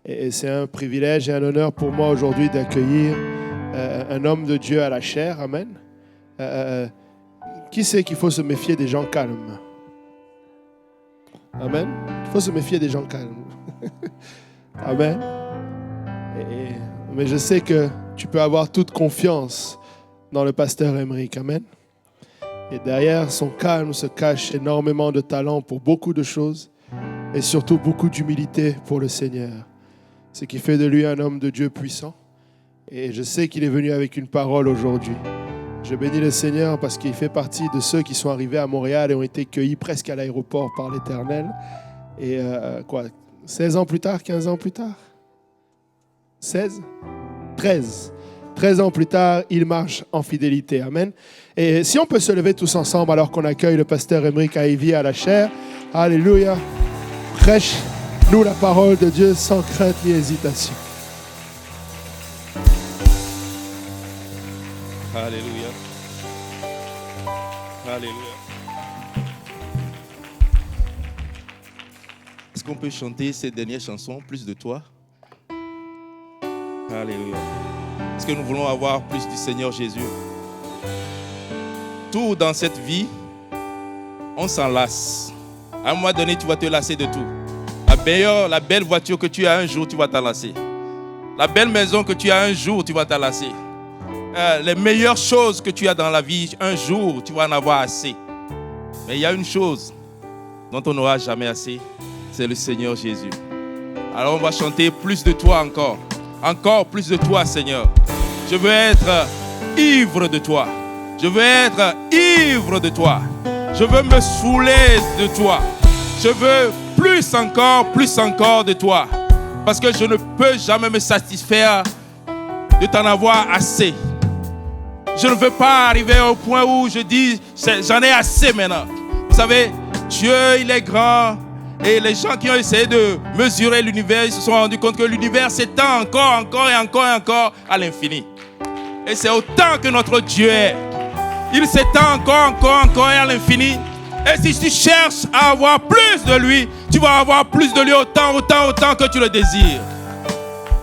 Et c'est un privilège et un honneur pour moi aujourd'hui d'accueillir un homme de Dieu à la chair. Amen. Qui sait qu'il faut se méfier des gens calmes? Amen. Il faut se méfier des gens calmes. Amen. Mais je sais que tu peux avoir toute confiance dans le pasteur Emeric. Amen. Et derrière son calme se cache énormément de talent pour beaucoup de choses et surtout beaucoup d'humilité pour le Seigneur. Ce qui fait de lui un homme de Dieu puissant. Et je sais qu'il est venu avec une parole aujourd'hui. Je bénis le Seigneur parce qu'il fait partie de ceux qui sont arrivés à Montréal et ont été cueillis presque à l'aéroport par l'Éternel. Et 16 ans plus tard, 15 ans plus tard 16 13 ans plus tard, il marche en fidélité. Amen. Et si on peut se lever tous ensemble alors qu'on accueille le pasteur Emeric Aivier à la chair. Alléluia. Prêche-nous la parole de Dieu sans crainte ni hésitation. Alléluia. Alléluia. Est-ce qu'on peut chanter cette dernière chanson, Plus de toi? Alléluia. Est-ce que nous voulons avoir plus du Seigneur Jésus? Tout dans cette vie, on s'en lasse. À un moment donné, tu vas te lasser de tout. La belle voiture que tu as un jour, tu vas t'en lasser. La belle maison que tu as un jour, tu vas t'en lasser. Les meilleures choses que tu as dans la vie, un jour, tu vas en avoir assez. Mais il y a une chose dont on n'aura jamais assez, c'est le Seigneur Jésus. Alors on va chanter plus de toi encore. Encore plus de toi, Seigneur. Je veux être ivre de toi. Je veux être ivre de toi. Je veux me saouler de toi. Je veux plus encore de toi. Parce que je ne peux jamais me satisfaire de t'en avoir assez. Je ne veux pas arriver au point où je dis, j'en ai assez maintenant. Vous savez, Dieu, il est grand. Et les gens qui ont essayé de mesurer l'univers, ils se sont rendus compte que l'univers s'étend encore à l'infini. Et c'est autant que notre Dieu est. Il s'étend encore à l'infini. Et si tu cherches à avoir plus de lui, tu vas avoir plus de lui autant que tu le désires.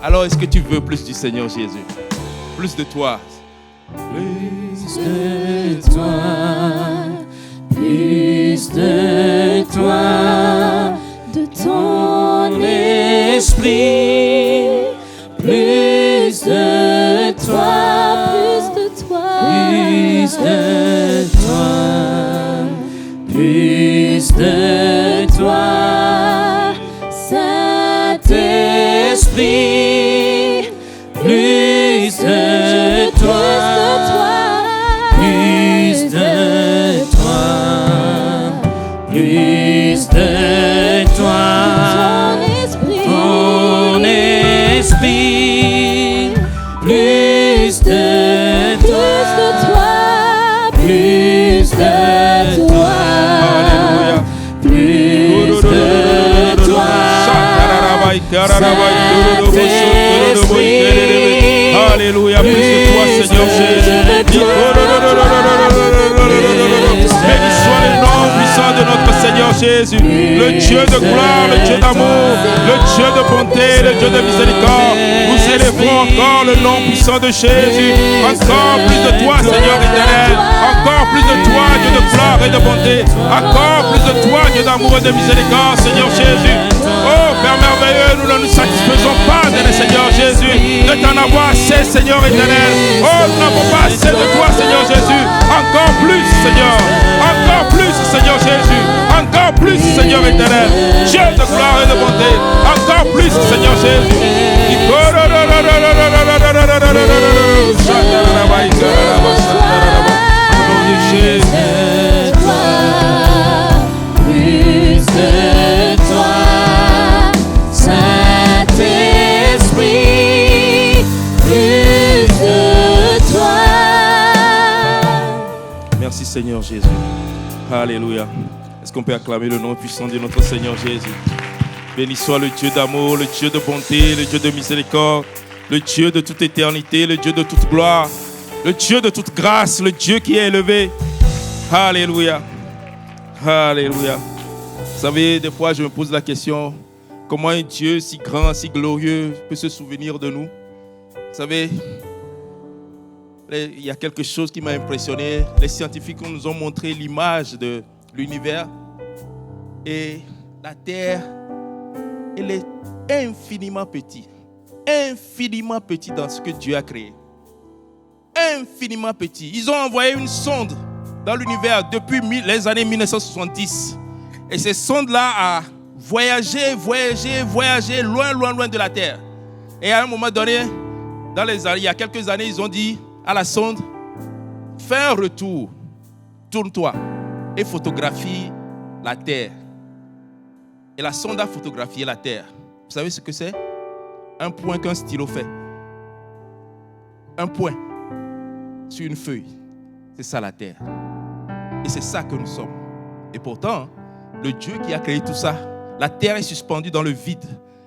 Alors est-ce que tu veux plus du Seigneur Jésus? Plus de toi. Plus de toi, plus de toi, de ton esprit, plus de toi, plus de toi, plus de toi, Saint-Esprit, plus de toi, plus de toi, plus de toi, ton esprit, plus de toi, plus de toi, plus de toi, Alléluia, plus de toi, Seigneur Jésus. Béni soit le nom puissant de notre Seigneur Jésus, le Dieu de gloire, le Dieu d'amour, le Dieu de bonté, le Dieu de miséricorde. Nous célébrons encore le nom puissant de Jésus. Encore plus de toi, Seigneur éternel. Encore plus de toi, Dieu de gloire et de bonté. Encore plus de toi, Dieu d'amour et de miséricorde, Seigneur Jésus. Oh, Père merveilleux, nous ne nous satisfaisons pas de le Seigneur Jésus, de t'en avoir assez, Seigneur éternel. Oh, nous n'avons pas assez de toi, Seigneur Jésus. Encore plus, Seigneur. Encore plus, Seigneur Jésus. Encore plus, Seigneur éternel. Dieu de gloire et de bonté. Encore plus, Seigneur Jésus. Plus de toi, Saint-Esprit, plus de toi. Merci Seigneur Jésus. Alléluia. Est-ce qu'on peut acclamer le nom puissant de notre Seigneur Jésus? Béni soit le Dieu d'amour, le Dieu de bonté, le Dieu de miséricorde, le Dieu de toute éternité, le Dieu de toute gloire, le Dieu de toute grâce, le Dieu qui est élevé. Alléluia. Alléluia. Vous savez, des fois, je me pose la question, comment un Dieu si grand, si glorieux peut se souvenir de nous. Vous savez, il y a quelque chose qui m'a impressionné. Les scientifiques nous ont montré l'image de l'univers. Et la Terre, elle est infiniment petite. Infiniment petit dans ce que Dieu a créé. Infiniment petit. Ils ont envoyé une sonde dans l'univers depuis les années 1970. Et cette sonde-là a voyagé loin de la Terre. Et à un moment donné, il y a quelques années, ils ont dit à la sonde, fais un retour, tourne-toi et photographie la Terre. Et la sonde a photographié la Terre. Vous savez ce que c'est? Un point qu'un stylo fait. Un point sur une feuille. C'est ça la Terre. Et c'est ça que nous sommes. Et pourtant, le Dieu qui a créé tout ça, la Terre est suspendue dans le vide.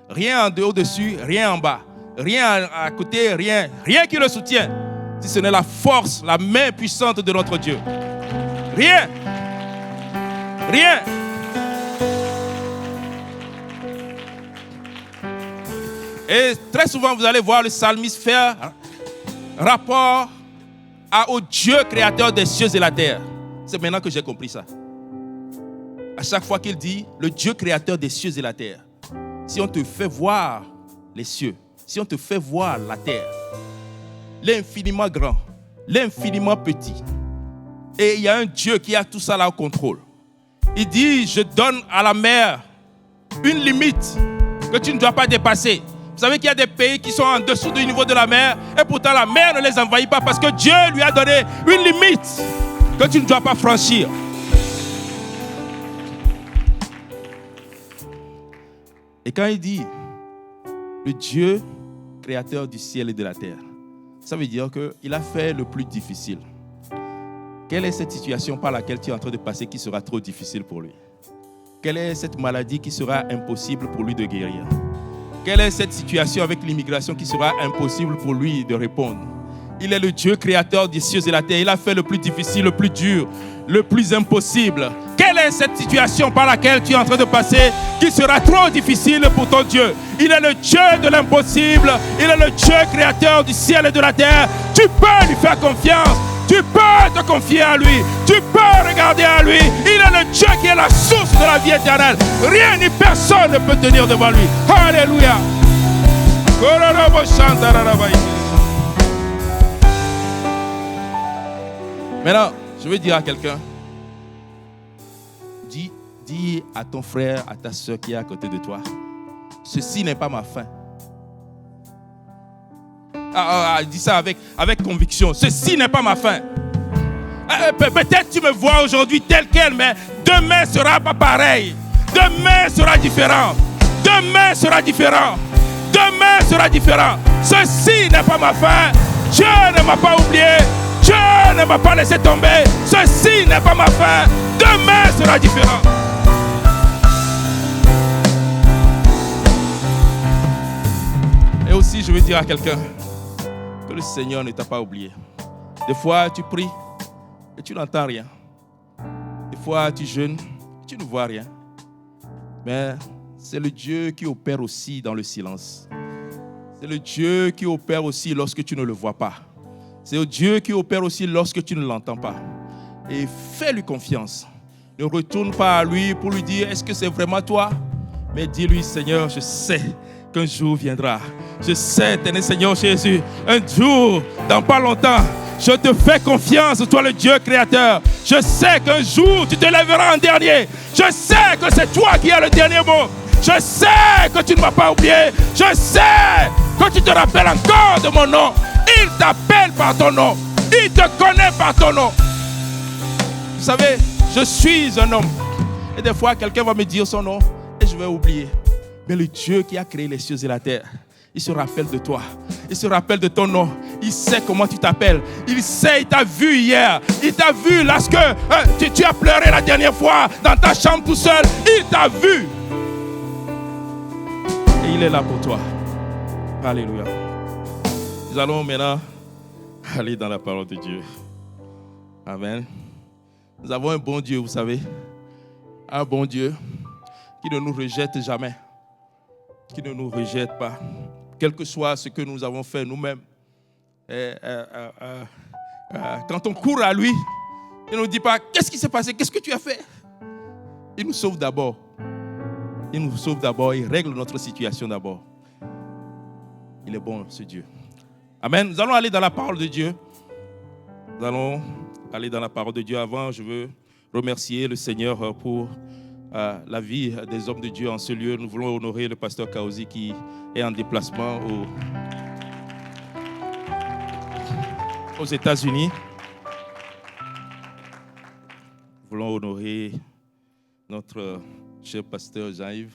Rien en dehors dessus, rien en bas. Rien à côté, rien qui le soutient. Si ce n'est la force, la main puissante de notre Dieu. Rien. Et très souvent, vous allez voir le psalmiste faire rapport au Dieu créateur des cieux et la terre. C'est maintenant que j'ai compris ça. À chaque fois qu'il dit le Dieu créateur des cieux et la terre, si on te fait voir les cieux, si on te fait voir la terre, l'infiniment grand, l'infiniment petit, et il y a un Dieu qui a tout ça là au contrôle. Il dit, je donne à la mer une limite que tu ne dois pas dépasser. Vous savez qu'il y a des pays qui sont en dessous du niveau de la mer et pourtant la mer ne les envahit pas parce que Dieu lui a donné une limite que tu ne dois pas franchir. Et quand il dit le Dieu créateur du ciel et de la terre, ça veut dire qu'il a fait le plus difficile. Quelle est cette situation par laquelle tu es en train de passer qui sera trop difficile pour lui? Quelle est cette maladie qui sera impossible pour lui de guérir? Quelle est cette situation avec l'immigration qui sera impossible pour lui de répondre? Il est le Dieu créateur des cieux et de la terre. Il a fait le plus difficile, le plus dur, le plus impossible. Quelle est cette situation par laquelle tu es en train de passer qui sera trop difficile pour ton Dieu? Il est le Dieu de l'impossible. Il est le Dieu créateur du ciel et de la terre. Tu peux lui faire confiance. Tu peux te confier à lui. Tu peux regarder à lui. Il est le Dieu qui est la source de la vie éternelle. Rien ni personne ne peut tenir devant lui. Alléluia. Maintenant, je veux dire à quelqu'un, dis à ton frère, à ta soeur qui est à côté de toi, ceci n'est pas ma fin. Dis ça avec conviction. Ceci n'est pas ma fin. Peut-être tu me vois aujourd'hui tel quel, mais demain sera pas pareil. Demain sera différent. Demain sera différent. Demain sera différent. Ceci n'est pas ma fin. Dieu ne m'a pas oublié. Dieu ne m'a pas laissé tomber. Ceci n'est pas ma fin. Demain sera différent. Et aussi, je veux dire à quelqu'un que le Seigneur ne t'a pas oublié. Des fois, tu pries et tu n'entends rien. Des fois, tu jeûnes et tu ne vois rien. Mais c'est le Dieu qui opère aussi dans le silence. C'est le Dieu qui opère aussi lorsque tu ne le vois pas. C'est le Dieu qui opère aussi lorsque tu ne l'entends pas. Et fais-lui confiance. Ne retourne pas à lui pour lui dire, est-ce que c'est vraiment toi? Mais dis-lui, Seigneur, je sais qu'un jour viendra. Je sais, éternel Seigneur Jésus, un jour, dans pas longtemps, je te fais confiance, toi le Dieu créateur. Je sais qu'un jour, tu te lèveras en dernier. Je sais que c'est toi qui as le dernier mot. Je sais que tu ne m'as pas oublié. Je sais que tu te rappelles encore de mon nom. Il t'appelle par ton nom. Il te connaît par ton nom. Vous savez, je suis un homme. Et des fois, quelqu'un va me dire son nom et je vais oublier. Mais le Dieu qui a créé les cieux et la terre, il se rappelle de toi. Il se rappelle de ton nom. Il sait comment tu t'appelles. Il sait, il t'a vu hier. Il t'a vu lorsque tu as pleuré la dernière fois dans ta chambre tout seul. Il t'a vu. Et il est là pour toi. Alléluia. Nous allons maintenant aller dans la parole de Dieu. Amen. Nous avons un bon Dieu, vous savez. Un bon Dieu qui ne nous rejette jamais. qui ne nous rejette pas, quel que soit ce que nous avons fait nous-mêmes. Quand on court à lui, il ne nous dit pas « Qu'est-ce qui s'est passé? Qu'est-ce que tu as fait ?» Il nous sauve d'abord. Il nous sauve d'abord, il règle notre situation d'abord. Il est bon, ce Dieu. Amen. Nous allons aller dans la parole de Dieu. Nous allons aller dans la parole de Dieu. Avant, je veux remercier le Seigneur pour la vie des hommes de Dieu en ce lieu. Nous voulons honorer le pasteur Kaozi qui est en déplacement aux États-Unis. Nous voulons honorer notre cher pasteur Jean-Yves.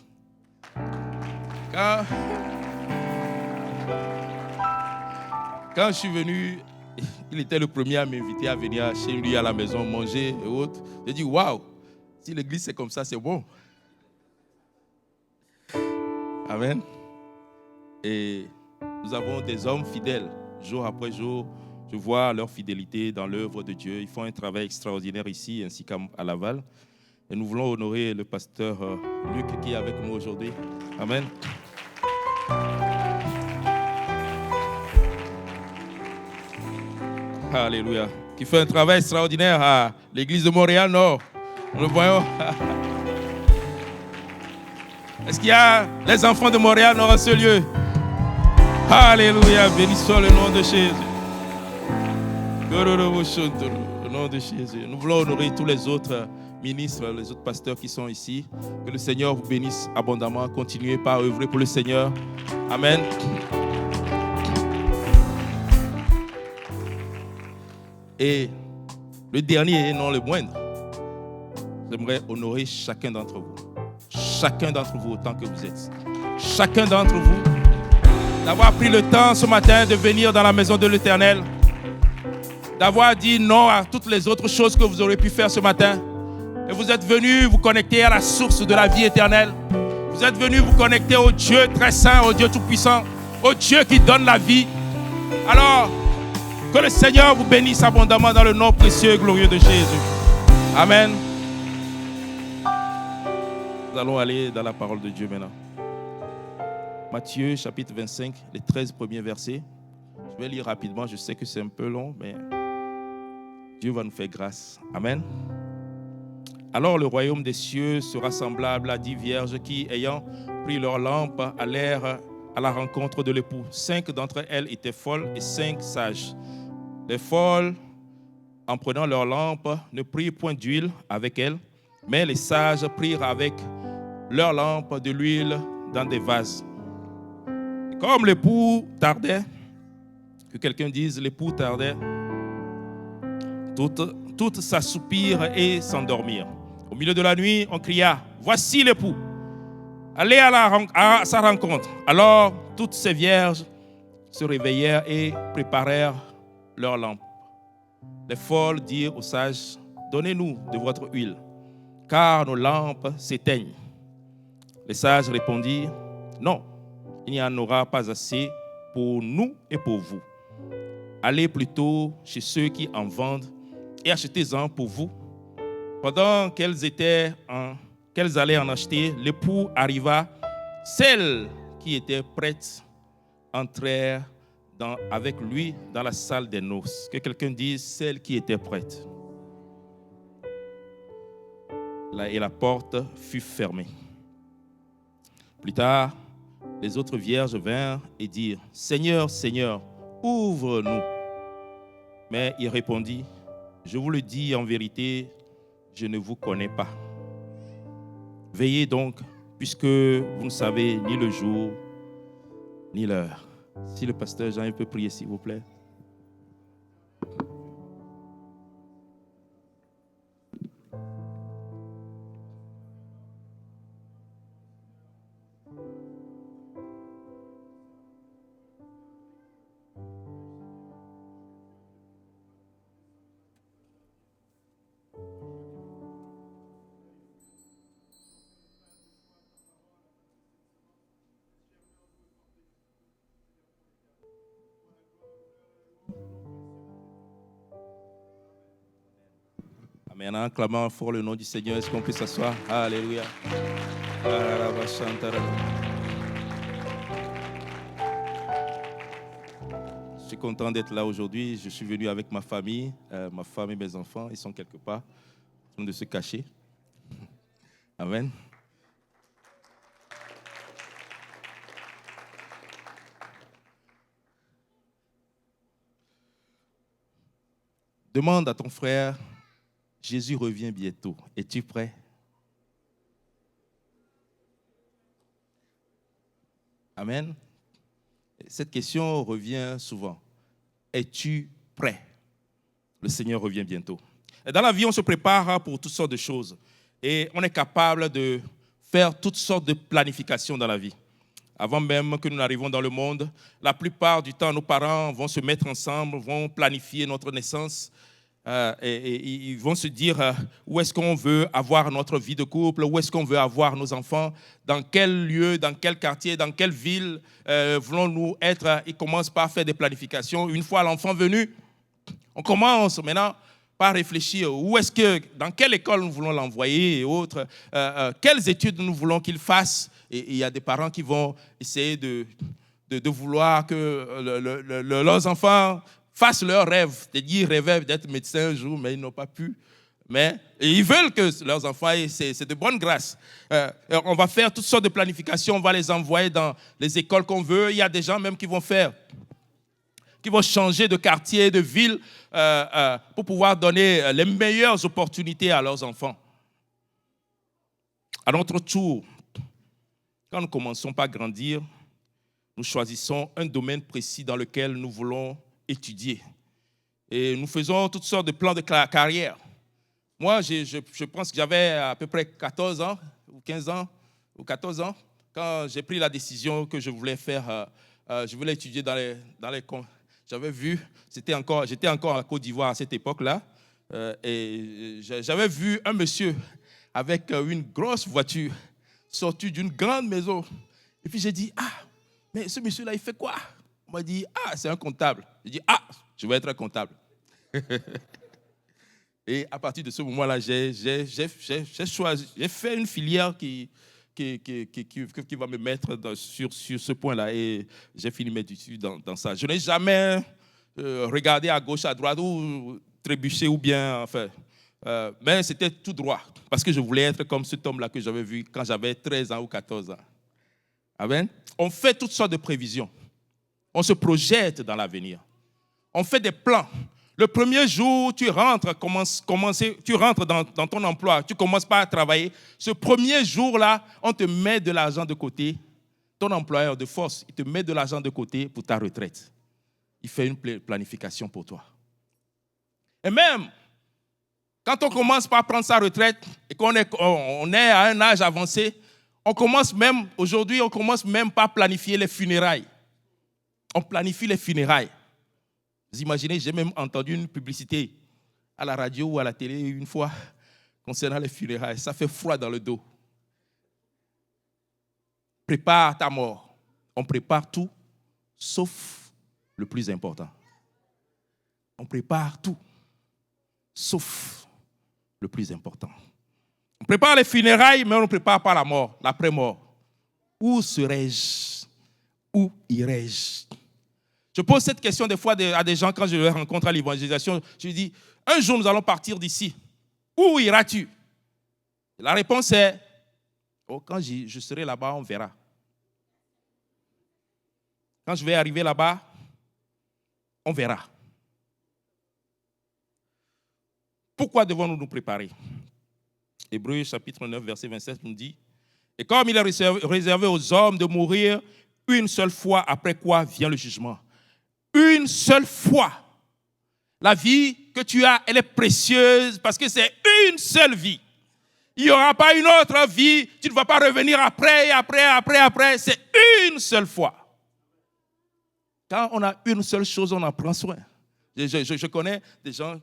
Quand je suis venu, il était le premier à m'inviter à venir chez lui à la maison manger et autres. J'ai dit, waouh, si l'église c'est comme ça, c'est bon. Amen. Et nous avons des hommes fidèles. Jour après jour, je vois leur fidélité dans l'œuvre de Dieu. Ils font un travail extraordinaire ici ainsi qu'à Laval. Et nous voulons honorer le pasteur Luc qui est avec nous aujourd'hui. Amen. Alléluia. Qui fait un travail extraordinaire à l'église de Montréal-Nord. Nous le voyons. Est-ce qu'il y a les enfants de Montréal-Nord en ce lieu? Alléluia. Béni soit le nom de Jésus. Le nom de Jésus. Nous voulons honorer tous les autres ministres, les autres pasteurs qui sont ici. Que le Seigneur vous bénisse abondamment. Continuez par œuvrer pour le Seigneur. Amen. Et le dernier et non le moindre, j'aimerais honorer chacun d'entre vous. Chacun d'entre vous autant que vous êtes. Chacun d'entre vous d'avoir pris le temps ce matin de venir dans la maison de l'Éternel. D'avoir dit non à toutes les autres choses que vous aurez pu faire ce matin. Et vous êtes venus vous connecter à la source de la vie éternelle. Vous êtes venus vous connecter au Dieu très saint, au Dieu tout-puissant, au Dieu qui donne la vie. Alors, que le Seigneur vous bénisse abondamment dans le nom précieux et glorieux de Jésus. Amen. Nous allons aller dans la parole de Dieu maintenant. Matthieu chapitre 25, les 13 premiers versets. Je vais lire rapidement, je sais que c'est un peu long, mais Dieu va nous faire grâce. Amen. Alors le royaume des cieux sera semblable à 10 vierges qui, ayant pris leur lampe, allèrent à la rencontre de l'époux. 5 d'entre elles étaient folles et 5 sages. Les folles, en prenant leur lampe, ne prirent point d'huile avec elles, mais les sages prirent avec leur lampe de l'huile dans des vases. Et comme l'époux tardait, que quelqu'un dise l'époux tardait, toutes s'assoupirent et s'endormirent. Au milieu de la nuit, on cria, voici l'époux, allez à sa rencontre. Alors toutes ces vierges se réveillèrent et préparèrent leurs lampes. Les folles dirent aux sages, donnez-nous de votre huile, car nos lampes s'éteignent. Les sages répondirent, non, il n'y en aura pas assez pour nous et pour vous. Allez plutôt chez ceux qui en vendent et achetez-en pour vous. Pendant qu'elles allaient en acheter, l'époux arriva. Celles qui étaient prêtes entrèrent avec lui dans la salle des noces. Que quelqu'un dise, celles qui étaient prêtes. Et la porte fut fermée. Plus tard, les autres vierges vinrent et dirent, Seigneur, Seigneur, ouvre-nous. Mais il répondit, je vous le dis en vérité, je ne vous connais pas. Veillez donc, puisque vous ne savez ni le jour, ni l'heure. Si le pasteur Jean peut prier, s'il vous plaît. Maintenant, clamant fort le nom du Seigneur, est-ce qu'on peut s'asseoir? Alléluia. suis content d'être là aujourd'hui. Je suis venu avec ma famille, mes enfants. Ils sont quelque part, en train de se cacher. Amen. Demande à ton frère, Jésus revient bientôt. Es-tu prêt? Amen. Cette question revient souvent. Es-tu prêt? Le Seigneur revient bientôt. Et dans la vie, on se prépare pour toutes sortes de choses. Et on est capable de faire toutes sortes de planifications dans la vie. Avant même que nous n'arrivions dans le monde, la plupart du temps, nos parents vont se mettre ensemble, vont planifier notre naissance. Et ils vont se dire où est-ce qu'on veut avoir notre vie de couple, où est-ce qu'on veut avoir nos enfants, dans quel lieu, dans quel quartier, dans quelle ville voulons-nous être. Ils commencent par faire des planifications. Une fois l'enfant venu, on commence maintenant par réfléchir dans quelle école nous voulons l'envoyer et autres, quelles études nous voulons qu'il fasse. Et il y a des parents qui vont essayer de vouloir que leurs enfants fassent leurs rêves. Ils rêvaient d'être médecins un jour, mais ils n'ont pas pu. Mais ils veulent que leurs enfants aient, c'est de bonne grâce. On va faire toutes sortes de planifications, on va les envoyer dans les écoles qu'on veut. Il y a des gens même qui vont changer de quartier, de ville, pour pouvoir donner les meilleures opportunités à leurs enfants. À notre tour, quand nous commençons par grandir, nous choisissons un domaine précis dans lequel nous voulons étudier. Et nous faisons toutes sortes de plans de carrière. Moi, je pense que j'avais à peu près 14 ans, ou 15 ans, ou 14 ans, quand j'ai pris la décision que je voulais faire, je voulais étudier dans les j'avais vu, j'étais encore à Côte d'Ivoire à cette époque-là, et j'avais vu un monsieur avec une grosse voiture sorti d'une grande maison. Et puis j'ai dit, mais ce monsieur-là, il fait quoi? On m'a dit, c'est un comptable. J'ai dit, je vais être un comptable. Et à partir de ce moment-là, j'ai fait une filière qui va me mettre sur ce point-là. Et j'ai fini mes études dans ça. Je n'ai jamais regardé à gauche, à droite, ou trébuché, ou bien, enfin. Mais c'était tout droit, parce que je voulais être comme cet homme-là que j'avais vu quand j'avais 13 ans ou 14 ans. Amen. On fait toutes sortes de prévisions. On se projette dans l'avenir. On fait des plans. Le premier jour, tu rentres dans ton emploi, tu commences par travailler. Ce premier jour-là, on te met de l'argent de côté. Ton employeur de force, il te met de l'argent de côté pour ta retraite. Il fait une planification pour toi. Et même, quand on commence par prendre sa retraite et qu'on est à un âge avancé, aujourd'hui, on commence même par planifier les funérailles. On planifie les funérailles. Vous imaginez, j'ai même entendu une publicité à la radio ou à la télé une fois concernant les funérailles. Ça fait froid dans le dos. Prépare ta mort. On prépare tout, sauf le plus important. On prépare tout, sauf le plus important. On prépare les funérailles, mais on ne prépare pas la mort, l'après-mort. Où serais-je? Où irais-je? Je pose cette question des fois à des gens quand je les rencontre à l'évangélisation. Je lui dis, un jour nous allons partir d'ici. Où iras-tu? La réponse est, quand je serai là-bas, on verra. Quand je vais arriver là-bas, on verra. Pourquoi devons-nous nous préparer? Hébreux chapitre 9, verset 27 nous dit, et comme il est réservé aux hommes de mourir une seule fois, après quoi vient le jugement. Une seule fois. La vie que tu as, elle est précieuse parce que c'est une seule vie. Il n'y aura pas une autre vie. Tu ne vas pas revenir après. C'est une seule fois. Quand on a une seule chose, on en prend soin. Je connais des gens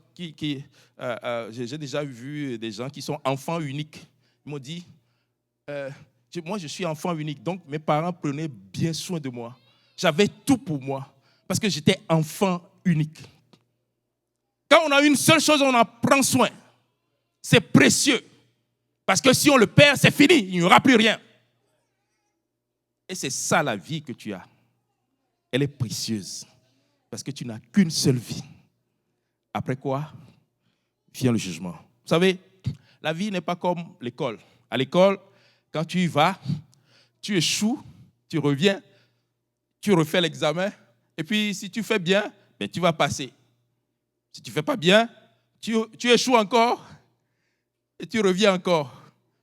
j'ai déjà vu des gens qui sont enfants uniques. Ils m'ont dit, moi je suis enfant unique, donc mes parents prenaient bien soin de moi. J'avais tout pour moi. Parce que j'étais enfant unique. Quand on a une seule chose, on en prend soin. C'est précieux. Parce que si on le perd, c'est fini. Il n'y aura plus rien. Et c'est ça la vie que tu as. Elle est précieuse. Parce que tu n'as qu'une seule vie. Après quoi vient le jugement. Vous savez, la vie n'est pas comme l'école. À l'école, quand tu y vas, tu échoues, tu reviens, tu refais l'examen, et puis si tu fais bien, ben, tu vas passer. Si tu ne fais pas bien, tu échoues encore, et tu reviens encore.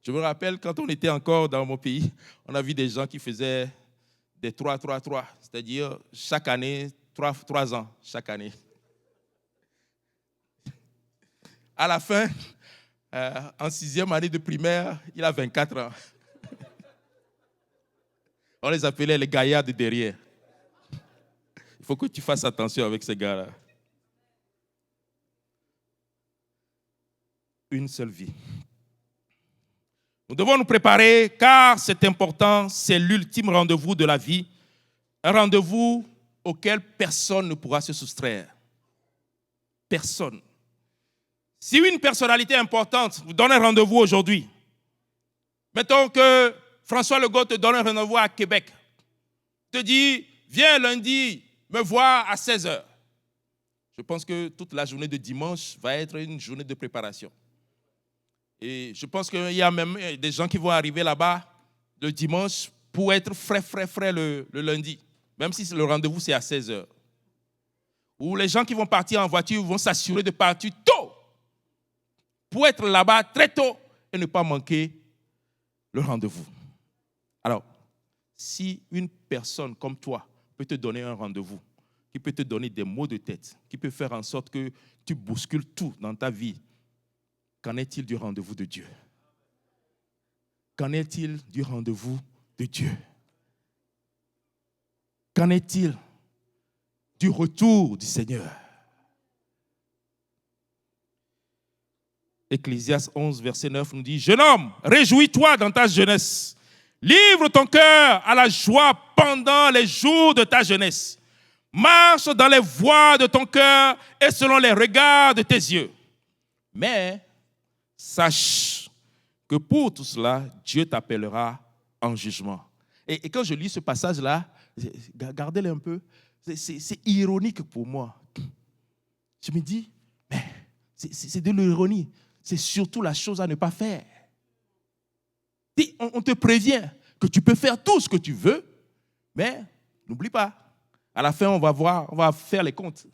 Je me rappelle, quand on était encore dans mon pays, on a vu des gens qui faisaient des 3-3-3, c'est-à-dire chaque année, 3 ans, chaque année. À la fin, en 6e année de primaire, il a 24 ans. On les appelait les gaillards de derrière. Il faut que tu fasses attention avec ces gars-là. Une seule vie. Nous devons nous préparer car c'est important, c'est l'ultime rendez-vous de la vie, un rendez-vous auquel personne ne pourra se soustraire. Personne. Si une personnalité importante vous donne un rendez-vous aujourd'hui, mettons que François Legault te donne un rendez-vous à Québec, te dit, viens lundi me voir à 16h. Je pense que toute la journée de dimanche va être une journée de préparation. Et je pense qu'il y a même des gens qui vont arriver là-bas le dimanche pour être frais le lundi, même si le rendez-vous c'est à 16h. Ou les gens qui vont partir en voiture vont s'assurer de partir tôt pour être là-bas très tôt et ne pas manquer le rendez-vous. Alors, si une personne comme toi peut te donner un rendez-vous, qui peut te donner des maux de tête, qui peut faire en sorte que tu bouscules tout dans ta vie, qu'en est-il du rendez-vous de Dieu? Qu'en est-il du rendez-vous de Dieu? Qu'en est-il du retour du Seigneur? Ecclésiaste 11, verset 9 nous dit, « Jeune homme, réjouis-toi dans ta jeunesse. Livre ton cœur à la joie pendant les jours de ta jeunesse. Marche dans les voies de ton cœur et selon les regards de tes yeux. Mais sache que pour tout cela, Dieu t'appellera en jugement. » Et quand je lis ce passage-là, regardez-le un peu, c'est ironique pour moi. Je me dis, mais c'est de l'ironie. C'est surtout la chose à ne pas faire. On te prévient que tu peux faire tout ce que tu veux, mais n'oublie pas, à la fin, on va faire les comptes.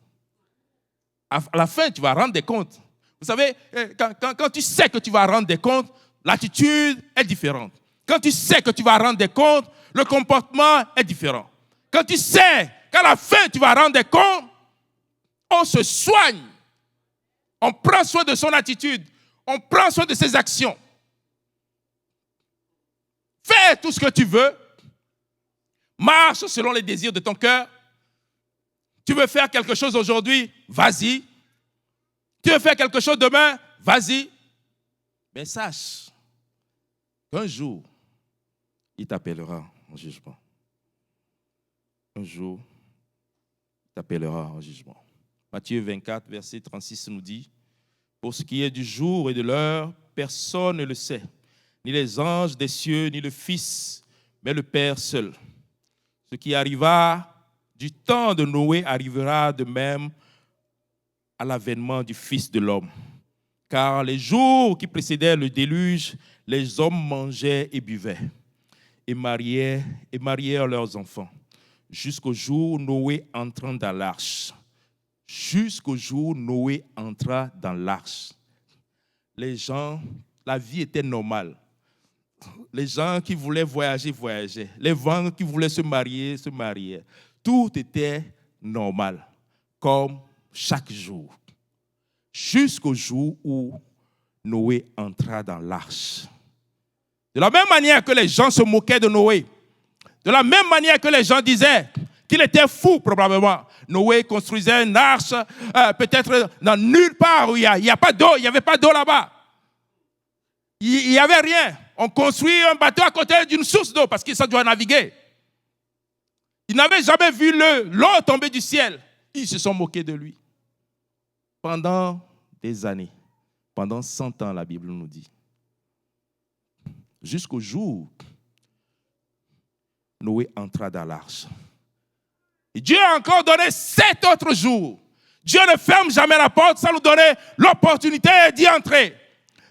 À la fin, tu vas rendre des comptes. Vous savez, quand tu sais que tu vas rendre des comptes, l'attitude est différente. Quand tu sais que tu vas rendre des comptes, le comportement est différent. Quand tu sais qu'à la fin, tu vas rendre des comptes, on se soigne. On prend soin de son attitude. On prend soin de ses actions. Fais tout ce que tu veux. Marche selon les désirs de ton cœur. Tu veux faire quelque chose aujourd'hui, vas-y. Tu veux faire quelque chose demain, vas-y. Mais sache qu'un jour, il t'appellera en jugement. Un jour, il t'appellera en jugement. Matthieu 24, verset 36 nous dit, « Pour ce qui est du jour et de l'heure, personne ne le sait, ni les anges des cieux, ni le Fils, mais le Père seul. Ce qui arriva du temps de Noé arrivera de même à l'avènement du Fils de l'homme. Car les jours qui précédaient le déluge, les hommes mangeaient et buvaient, et marièrent leurs enfants, jusqu'au jour où Noé entrant dans l'arche. » Jusqu'au jour où Noé entra dans l'arche. Les gens, la vie était normale. Les gens qui voulaient voyager, voyageaient. Les gens qui voulaient se mariaient. Tout était normal, comme chaque jour. Jusqu'au jour où Noé entra dans l'arche. De la même manière que les gens se moquaient de Noé, de la même manière que les gens disaient qu'il était fou probablement. Noé construisait une arche, peut-être dans nulle part où il n'y a pas d'eau, il n'y avait pas d'eau là-bas. Il n'y avait rien. On construit un bateau à côté d'une source d'eau parce que ça doit naviguer. Ils n'avaient jamais vu l'eau tomber du ciel. Ils se sont moqués de lui. Pendant des années, pendant 100 ans, la Bible nous dit. Jusqu'au jour où Noé entra dans l'arche. Et Dieu a encore donné 7 autres jours. Dieu ne ferme jamais la porte sans nous donner l'opportunité d'y entrer.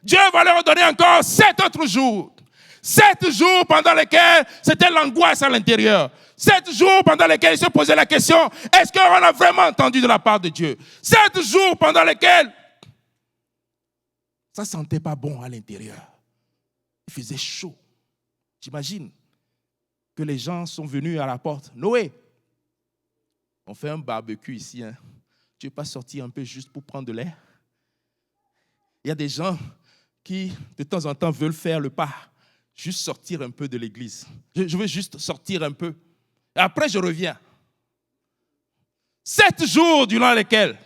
Dieu va leur donner encore 7 autres jours. 7 jours pendant lesquels c'était l'angoisse à l'intérieur. 7 jours pendant lesquels ils se posaient la question, est-ce qu'on a vraiment entendu de la part de Dieu? 7 jours pendant lesquels ça ne sentait pas bon à l'intérieur. Il faisait chaud. J'imagine que les gens sont venus à la porte. Noé, on fait un barbecue ici. Hein. Tu ne veux pas sortir un peu juste pour prendre de l'air? Il y a des gens qui, de temps en temps, veulent faire le pas. Juste sortir un peu de l'église. Je veux juste sortir un peu. Et après, je reviens. 7 jours durant lesquels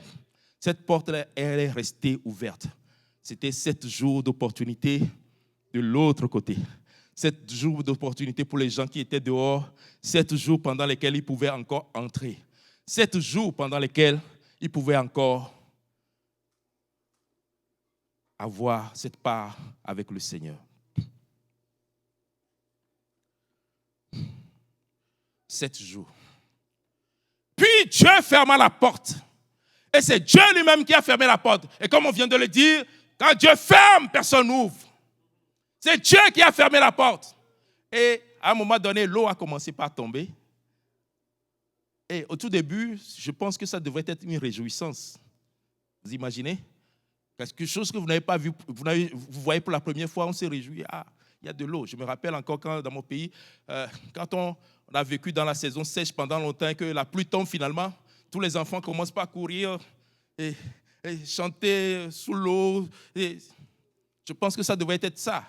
cette porte elle est restée ouverte. C'était 7 jours d'opportunité de l'autre côté. 7 jours d'opportunité pour les gens qui étaient dehors. 7 jours pendant lesquels ils pouvaient encore entrer. 7 jours pendant lesquels ils pouvaient encore avoir cette part avec le Seigneur. 7 jours. Puis Dieu ferma la porte. Et c'est Dieu lui-même qui a fermé la porte. Et comme on vient de le dire, quand Dieu ferme, personne n'ouvre. C'est Dieu qui a fermé la porte. Et à un moment donné, l'eau a commencé par tomber. Et au tout début, je pense que ça devrait être une réjouissance. Vous imaginez? Quelque chose que vous n'avez pas vu, vous voyez pour la première fois, on s'est réjoui. Ah, il y a de l'eau. Je me rappelle encore quand dans mon pays, quand on a vécu dans la saison sèche pendant longtemps et que la pluie tombe finalement, tous les enfants commencent par courir et chanter sous l'eau. Et je pense que ça devrait être ça.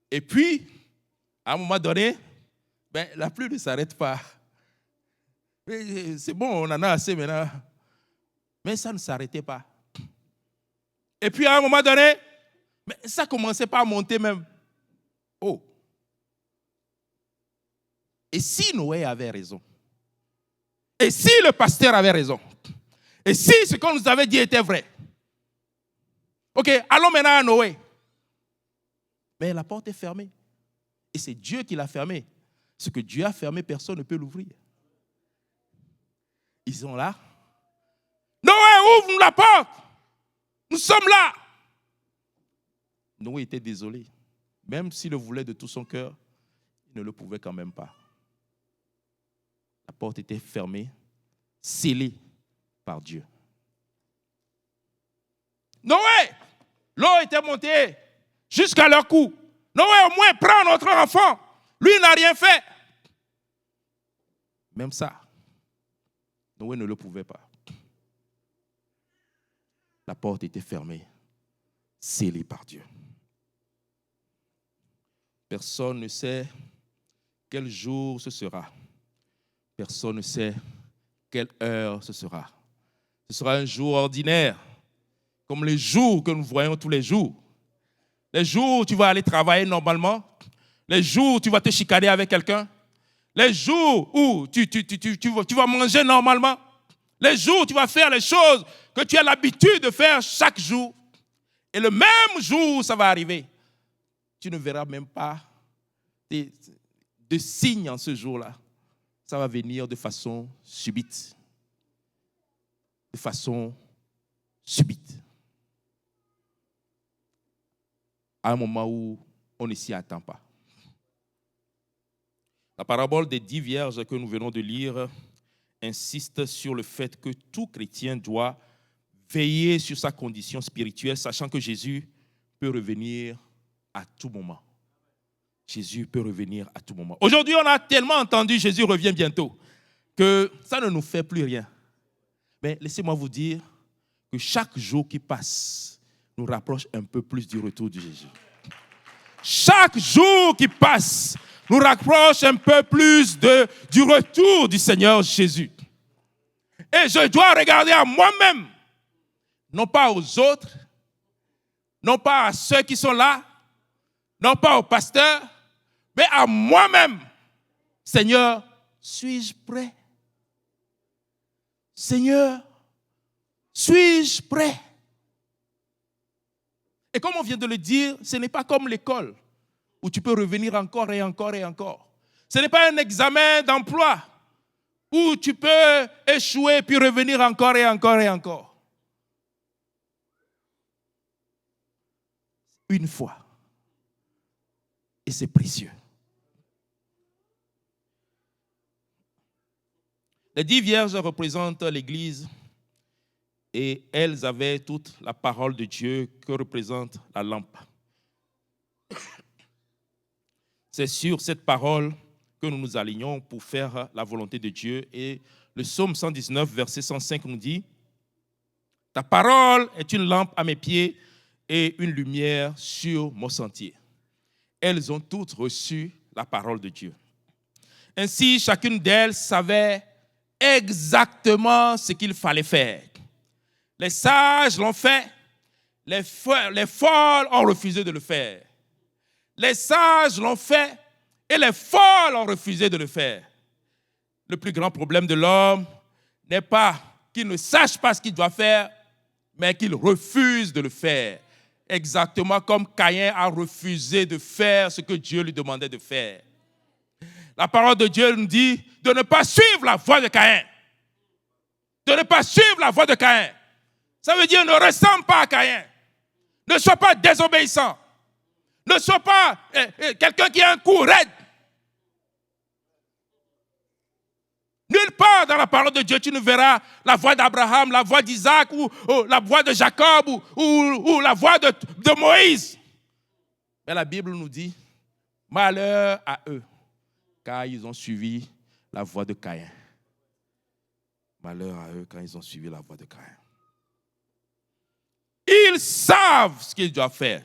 Et puis, à un moment donné, la pluie ne s'arrête pas. C'est bon, on en a assez maintenant. Mais ça ne s'arrêtait pas. Et puis à un moment donné, ça commençait pas à monter même. Oh. Et si Noé avait raison? Et si le pasteur avait raison? Et si ce qu'on nous avait dit était vrai? Ok, allons maintenant à Noé. Mais la porte est fermée. Et c'est Dieu qui l'a fermée. Ce que Dieu a fermé, personne ne peut l'ouvrir. Ils sont là. Noé, ouvre-nous la porte. Nous sommes là. Noé était désolé. Même s'il le voulait de tout son cœur, il ne le pouvait quand même pas. La porte était fermée, scellée par Dieu. Noé, l'eau était montée jusqu'à leur cou. Noé, au moins, prends notre enfant. Lui n'a rien fait. Même ça, Noé ne le pouvait pas. La porte était fermée, scellée par Dieu. Personne ne sait quel jour ce sera. Personne ne sait quelle heure ce sera. Ce sera un jour ordinaire, comme les jours que nous voyons tous les jours. Les jours où tu vas aller travailler normalement, les jours où tu vas te chicaner avec quelqu'un, les jours où tu vas manger normalement, les jours où tu vas faire les choses que tu as l'habitude de faire chaque jour. Et le même jour où ça va arriver, tu ne verras même pas de signes en ce jour-là. Ça va venir de façon subite. De façon subite. À un moment où on ne s'y attend pas. La parabole des 10 vierges que nous venons de lire insiste sur le fait que tout chrétien doit veiller sur sa condition spirituelle, sachant que Jésus peut revenir à tout moment. Jésus peut revenir à tout moment. Aujourd'hui, on a tellement entendu Jésus revient bientôt que ça ne nous fait plus rien. Mais laissez-moi vous dire que chaque jour qui passe nous rapproche un peu plus du retour de Jésus. Chaque jour qui passe nous rapproche un peu plus du retour du Seigneur Jésus. Et je dois regarder à moi-même, non pas aux autres, non pas à ceux qui sont là, non pas au pasteur, mais à moi-même. Seigneur, suis-je prêt? Seigneur, suis-je prêt? Et comme on vient de le dire, ce n'est pas comme l'école où tu peux revenir encore et encore et encore. Ce n'est pas un examen d'emploi où tu peux échouer puis revenir encore et encore et encore. Une fois. Et c'est précieux. Les 10 vierges représentent l'Église et elles avaient toute la parole de Dieu que représente la lampe. C'est sur cette parole que nous nous alignons pour faire la volonté de Dieu. Et le psaume 119, verset 105 nous dit « Ta parole est une lampe à mes pieds et une lumière sur mon sentier. » Elles ont toutes reçu la parole de Dieu. Ainsi, chacune d'elles savait exactement ce qu'il fallait faire. Les sages l'ont fait, les folles ont refusé de le faire. Les sages l'ont fait et les folles ont refusé de le faire. Le plus grand problème de l'homme n'est pas qu'il ne sache pas ce qu'il doit faire, mais qu'il refuse de le faire. Exactement comme Caïn a refusé de faire ce que Dieu lui demandait de faire. La parole de Dieu nous dit de ne pas suivre la voie de Caïn. De ne pas suivre la voie de Caïn. Ça veut dire ne ressemble pas à Caïn. Ne sois pas désobéissant. Ne sois pas quelqu'un qui a un cou raide. Nulle part dans la parole de Dieu, tu ne verras la voix d'Abraham, la voix d'Isaac, ou la voix de Jacob, ou la voix de Moïse. Mais la Bible nous dit, malheur à eux, car ils ont suivi la voie de Caïn. Malheur à eux, quand ils ont suivi la voie de Caïn. Ils savent ce qu'ils doivent faire.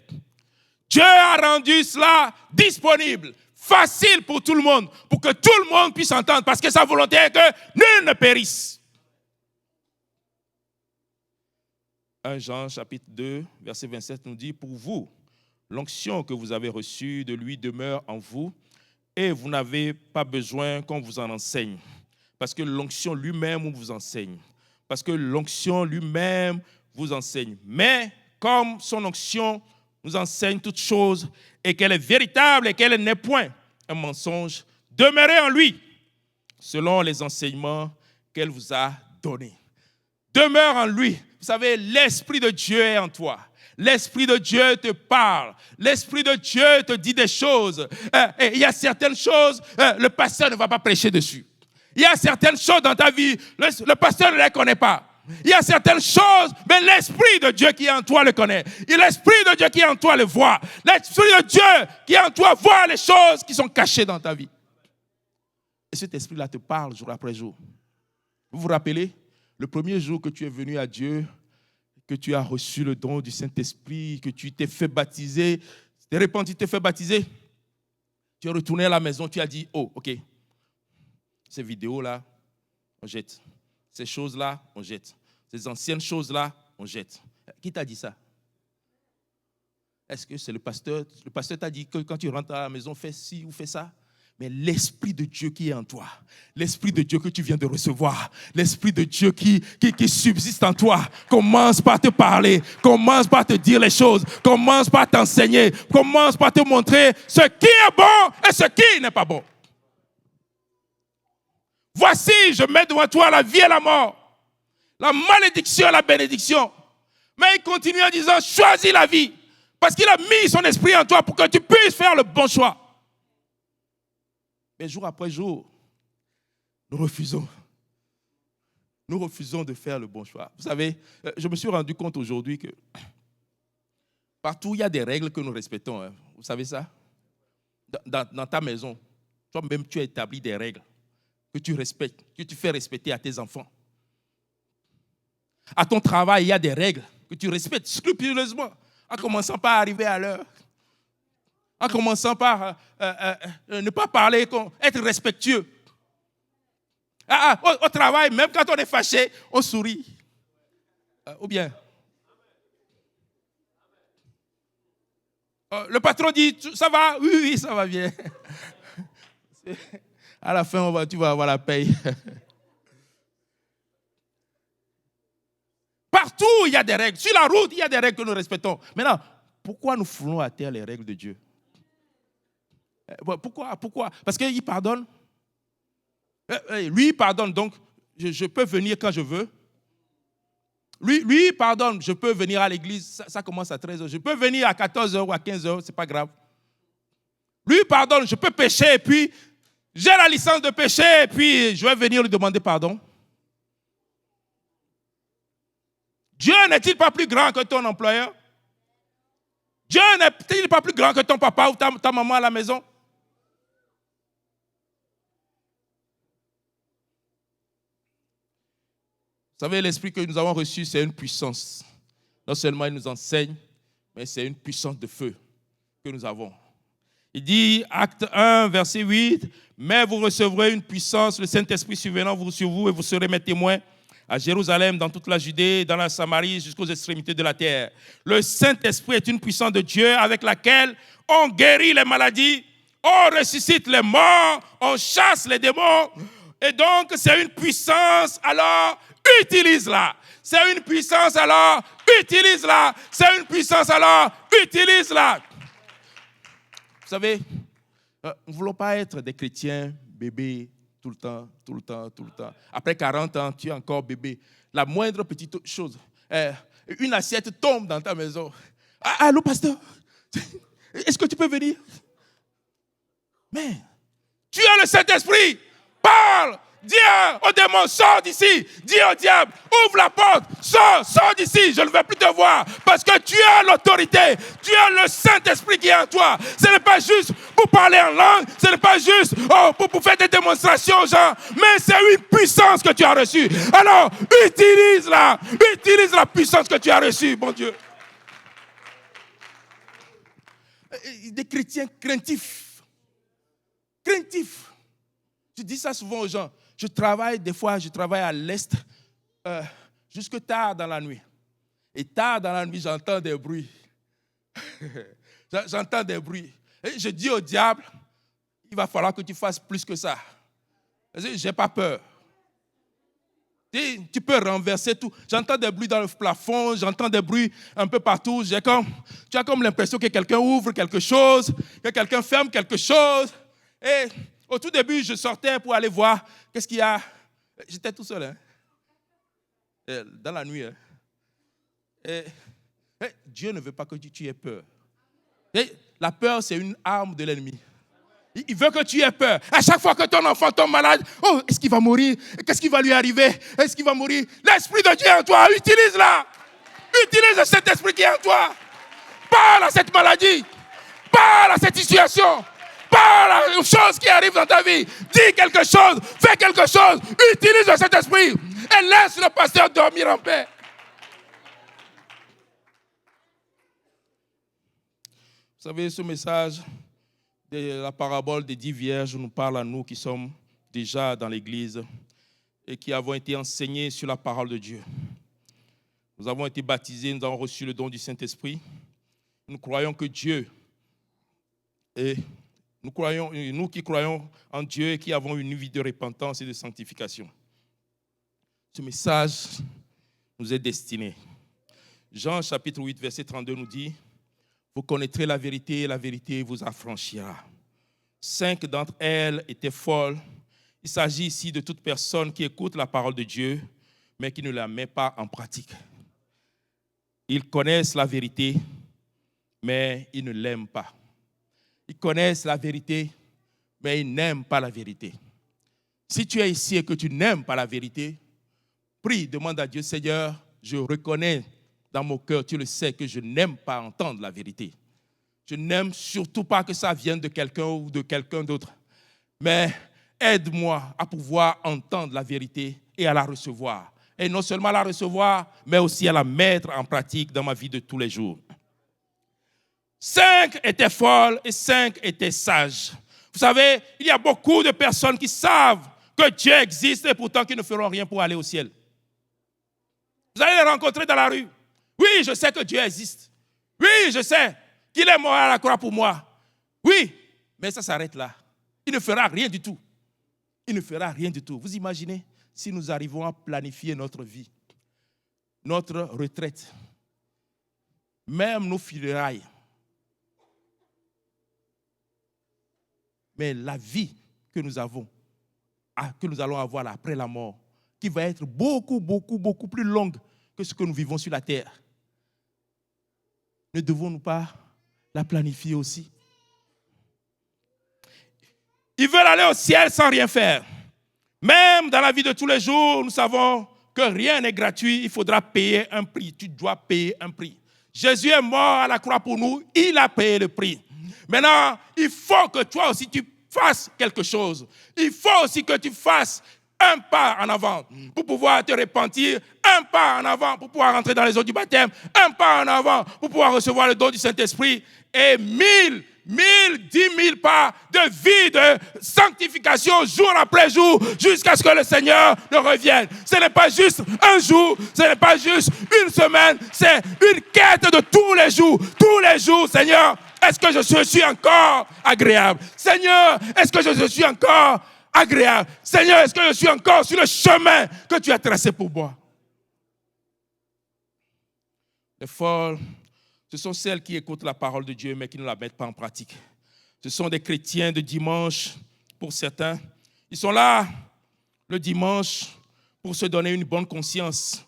Dieu a rendu cela disponible, facile pour tout le monde, pour que tout le monde puisse entendre, parce que sa volonté est que nul ne périsse. 1 Jean chapitre 2, verset 27 nous dit, pour vous, l'onction que vous avez reçue de lui demeure en vous, et vous n'avez pas besoin qu'on vous en enseigne, parce que l'onction lui-même vous enseigne, parce que l'onction lui-même vous enseigne. Mais comme son onction nous enseigne toutes choses et qu'elle est véritable et qu'elle n'est point un mensonge, demeurez en lui, selon les enseignements qu'elle vous a donnés. Demeure en lui. Vous savez, l'Esprit de Dieu est en toi. L'Esprit de Dieu te parle. L'Esprit de Dieu te dit des choses. Et il y a certaines choses, le pasteur ne va pas prêcher dessus. Il y a certaines choses dans ta vie, le pasteur ne les connaît pas. Il y a certaines choses, mais l'Esprit de Dieu qui est en toi le connaît. Et l'Esprit de Dieu qui est en toi le voit. L'Esprit de Dieu qui est en toi voit les choses qui sont cachées dans ta vie. Et cet Esprit-là te parle jour après jour. Vous vous rappelez, le premier jour que tu es venu à Dieu, que tu as reçu le don du Saint-Esprit, que tu t'es fait baptiser, t'es repenti, tu t'es fait baptiser, tu es retourné à la maison, tu as dit, oh, ok, ces vidéos-là, on jette. Ces choses-là, on jette. Ces anciennes choses-là, on jette. Qui t'a dit ça? Est-ce que c'est le pasteur? Le pasteur t'a dit que quand tu rentres à la maison, fais ci ou fais ça? Mais l'Esprit de Dieu qui est en toi, l'Esprit de Dieu que tu viens de recevoir, l'Esprit de Dieu qui subsiste en toi, commence par te parler, commence par te dire les choses, commence par t'enseigner, commence par te montrer ce qui est bon et ce qui n'est pas bon. Voici, je mets devant toi la vie et la mort, la malédiction et la bénédiction. Mais il continue en disant, choisis la vie, parce qu'il a mis son esprit en toi pour que tu puisses faire le bon choix. Mais jour après jour, nous refusons de faire le bon choix. Vous savez, je me suis rendu compte aujourd'hui que partout, il y a des règles que nous respectons. Hein. Vous savez ça? Dans ta maison, toi-même, tu as établi des règles que tu respectes, que tu fais respecter à tes enfants. À ton travail, il y a des règles que tu respectes scrupuleusement, en commençant par arriver à l'heure, en commençant par ne pas parler, être respectueux. Au travail, même quand on est fâché, on sourit. Ou bien, le patron dit, ça va? Oui, ça va bien. À la fin, tu vas avoir la paye. Partout, il y a des règles. Sur la route, il y a des règles que nous respectons. Maintenant, pourquoi nous foulons à terre les règles de Dieu? Pourquoi? Parce qu'il pardonne. Lui pardonne, donc je peux venir quand je veux. Lui pardonne, je peux venir à l'église, ça commence à 13h. Je peux venir à 14h ou à 15h, c'est pas grave. Lui pardonne, je peux pécher et puis j'ai la licence de pécher et puis je vais venir lui demander pardon. Dieu n'est-il pas plus grand que ton employeur? Dieu n'est-il pas plus grand que ton papa ou ta maman à la maison? Vous savez, l'esprit que nous avons reçu, c'est une puissance. Non seulement il nous enseigne, mais c'est une puissance de feu que nous avons. Il dit, acte 1, verset 8, « Mais vous recevrez une puissance, le Saint-Esprit survenant sur vous, et vous serez mes témoins à Jérusalem, dans toute la Judée, dans la Samarie, jusqu'aux extrémités de la terre. » Le Saint-Esprit est une puissance de Dieu avec laquelle on guérit les maladies, on ressuscite les morts, on chasse les démons. Et donc, c'est une puissance, alors utilise-la. C'est une puissance, alors utilise-la. C'est une puissance, alors utilise-la. Vous savez, nous ne voulons pas être des chrétiens bébés tout le temps. Après 40 ans, tu es encore bébé. La moindre petite chose, une assiette tombe dans ta maison. Allô, pasteur, est-ce que tu peux venir? Mais tu as le Saint-Esprit. Parle, dis au démon, sors d'ici. Dis au diable, ouvre la porte, sors d'ici. Je ne veux plus te voir parce que tu as l'autorité. Tu as le Saint-Esprit qui est en toi. Ce n'est pas juste pour parler en langue, ce n'est pas juste pour faire des démonstrations aux gens, mais c'est une puissance que tu as reçue. Alors, utilise la puissance que tu as reçue, bon Dieu. Des chrétiens craintifs. Je dis ça souvent aux gens. Je travaille à l'est, jusque tard dans la nuit. Et tard dans la nuit, j'entends des bruits. J'entends des bruits. Et je dis au diable, il va falloir que tu fasses plus que ça. Je n'ai pas peur. Tu peux renverser tout. J'entends des bruits dans le plafond, j'entends des bruits un peu partout. Tu as comme l'impression que quelqu'un ouvre quelque chose, que quelqu'un ferme quelque chose. Et au tout début, je sortais pour aller voir qu'est-ce qu'il y a. J'étais tout seul, dans la nuit. Et Dieu ne veut pas que tu aies peur. Et la peur, c'est une arme de l'ennemi. Il veut que tu aies peur. À chaque fois que ton enfant tombe malade, est-ce qu'il va mourir? Qu'est-ce qui va lui arriver? Est-ce qu'il va mourir? L'Esprit de Dieu est en toi, utilise-la. Utilise cet esprit qui est en toi. Parle à cette maladie. Parle à cette situation. Parle aux choses qui arrivent dans ta vie. Dis quelque chose. Fais quelque chose. Utilise cet esprit. Et laisse le pasteur dormir en paix. Vous savez, ce message de la parabole des 10 vierges nous parle à nous qui sommes déjà dans l'église et qui avons été enseignés sur la parole de Dieu. Nous avons été baptisés, nous avons reçu le don du Saint-Esprit. Nous croyons que Dieu est... Nous qui croyons en Dieu et qui avons une vie de repentance et de sanctification. Ce message nous est destiné. Jean chapitre 8, verset 32 nous dit « Vous connaîtrez la vérité et la vérité vous affranchira. » 5 d'entre elles étaient folles. Il s'agit ici de toute personne qui écoute la parole de Dieu, mais qui ne la met pas en pratique. Ils connaissent la vérité, mais ils ne l'aiment pas. Ils connaissent la vérité, mais ils n'aiment pas la vérité. Si tu es ici et que tu n'aimes pas la vérité, prie, demande à Dieu, Seigneur, je reconnais dans mon cœur, tu le sais, que je n'aime pas entendre la vérité. Je n'aime surtout pas que ça vienne de quelqu'un ou de quelqu'un d'autre. Mais aide-moi à pouvoir entendre la vérité et à la recevoir. Et non seulement à la recevoir, mais aussi à la mettre en pratique dans ma vie de tous les jours. 5 étaient folles et 5 étaient sages. Vous savez, il y a beaucoup de personnes qui savent que Dieu existe et pourtant qui ne feront rien pour aller au ciel. Vous allez les rencontrer dans la rue. Oui, je sais que Dieu existe. Oui, je sais qu'il est mort à la croix pour moi. Oui, mais ça s'arrête là. Il ne fera rien du tout. Il ne fera rien du tout. Vous imaginez si nous arrivons à planifier notre vie, notre retraite, même nos funérailles. Mais la vie que nous avons, que nous allons avoir là, après la mort, qui va être beaucoup, beaucoup, beaucoup plus longue que ce que nous vivons sur la terre. Ne devons-nous pas la planifier aussi? Ils veulent aller au ciel sans rien faire. Même dans la vie de tous les jours, nous savons que rien n'est gratuit, il faudra payer un prix. Tu dois payer un prix. Jésus est mort à la croix pour nous, il a payé le prix. Maintenant, il faut que toi aussi tu fasses quelque chose. Il faut aussi que tu fasses un pas en avant pour pouvoir te repentir, un pas en avant pour pouvoir rentrer dans les eaux du baptême, un pas en avant pour pouvoir recevoir le don du Saint-Esprit et 1000, 10 000 pas de vie, de sanctification jour après jour jusqu'à ce que le Seigneur ne revienne. Ce n'est pas juste un jour, ce n'est pas juste une semaine, c'est une quête de tous les jours. Tous les jours, Seigneur, est-ce que je suis encore agréable? Seigneur, est-ce que je suis encore agréable? Seigneur, est-ce que je suis encore sur le chemin que tu as tracé pour moi? Les folles, ce sont celles qui écoutent la parole de Dieu mais qui ne la mettent pas en pratique. Ce sont des chrétiens de dimanche pour certains. Ils sont là le dimanche pour se donner une bonne conscience.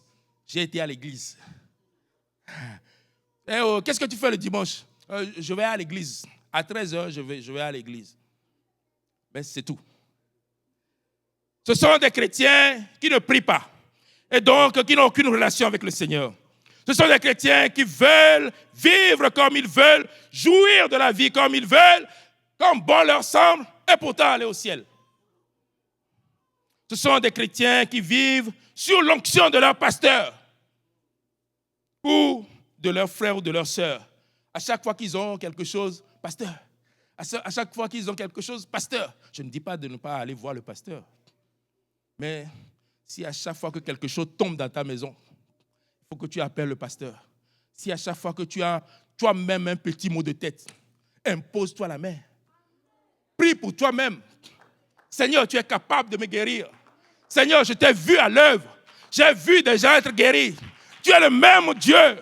J'ai été à l'église. Qu'est-ce que tu fais le dimanche? Je vais à l'église. À 13h, je vais à l'église. Mais c'est tout. Ce sont des chrétiens qui ne prient pas et donc qui n'ont aucune relation avec le Seigneur. Ce sont des chrétiens qui veulent vivre comme ils veulent, jouir de la vie comme ils veulent, comme bon leur semble, et pourtant aller au ciel. Ce sont des chrétiens qui vivent sur l'onction de leur pasteur ou de leur frère ou de leur sœur. À chaque fois qu'ils ont quelque chose, pasteur. À chaque fois qu'ils ont quelque chose, pasteur. Je ne dis pas de ne pas aller voir le pasteur. Mais si à chaque fois que quelque chose tombe dans ta maison, il faut que tu appelles le pasteur. Si à chaque fois que tu as toi-même un petit mot de tête, impose-toi la main. Prie pour toi-même. Seigneur, tu es capable de me guérir. Seigneur, je t'ai vu à l'œuvre. J'ai vu des gens être guéris. Tu es le même Dieu.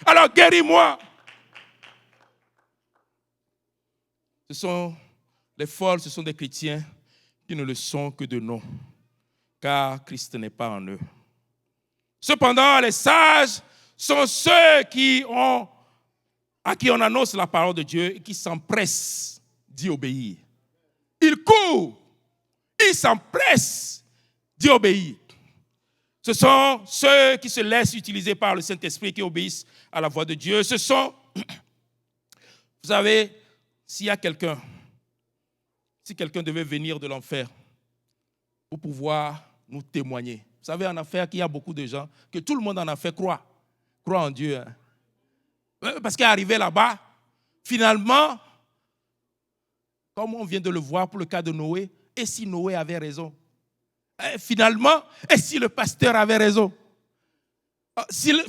Alors guéris-moi. Les folles, ce sont des chrétiens qui ne le sont que de nom, car Christ n'est pas en eux. Cependant, les sages sont ceux à qui on annonce la parole de Dieu et qui s'empressent d'y obéir. Ils courent, ils s'empressent d'y obéir. Ce sont ceux qui se laissent utiliser par le Saint-Esprit, qui obéissent à la voix de Dieu. Ce sont, vous savez, si quelqu'un devait venir de l'enfer pour pouvoir nous témoigner. Vous savez, en affaires, qu'il y a beaucoup de gens, que tout le monde en affaires croit en Dieu. Hein. Parce qu'arrivé là-bas, finalement, comme on vient de le voir pour le cas de Noé, et si Noé avait raison? Finalement, et si le pasteur avait raison?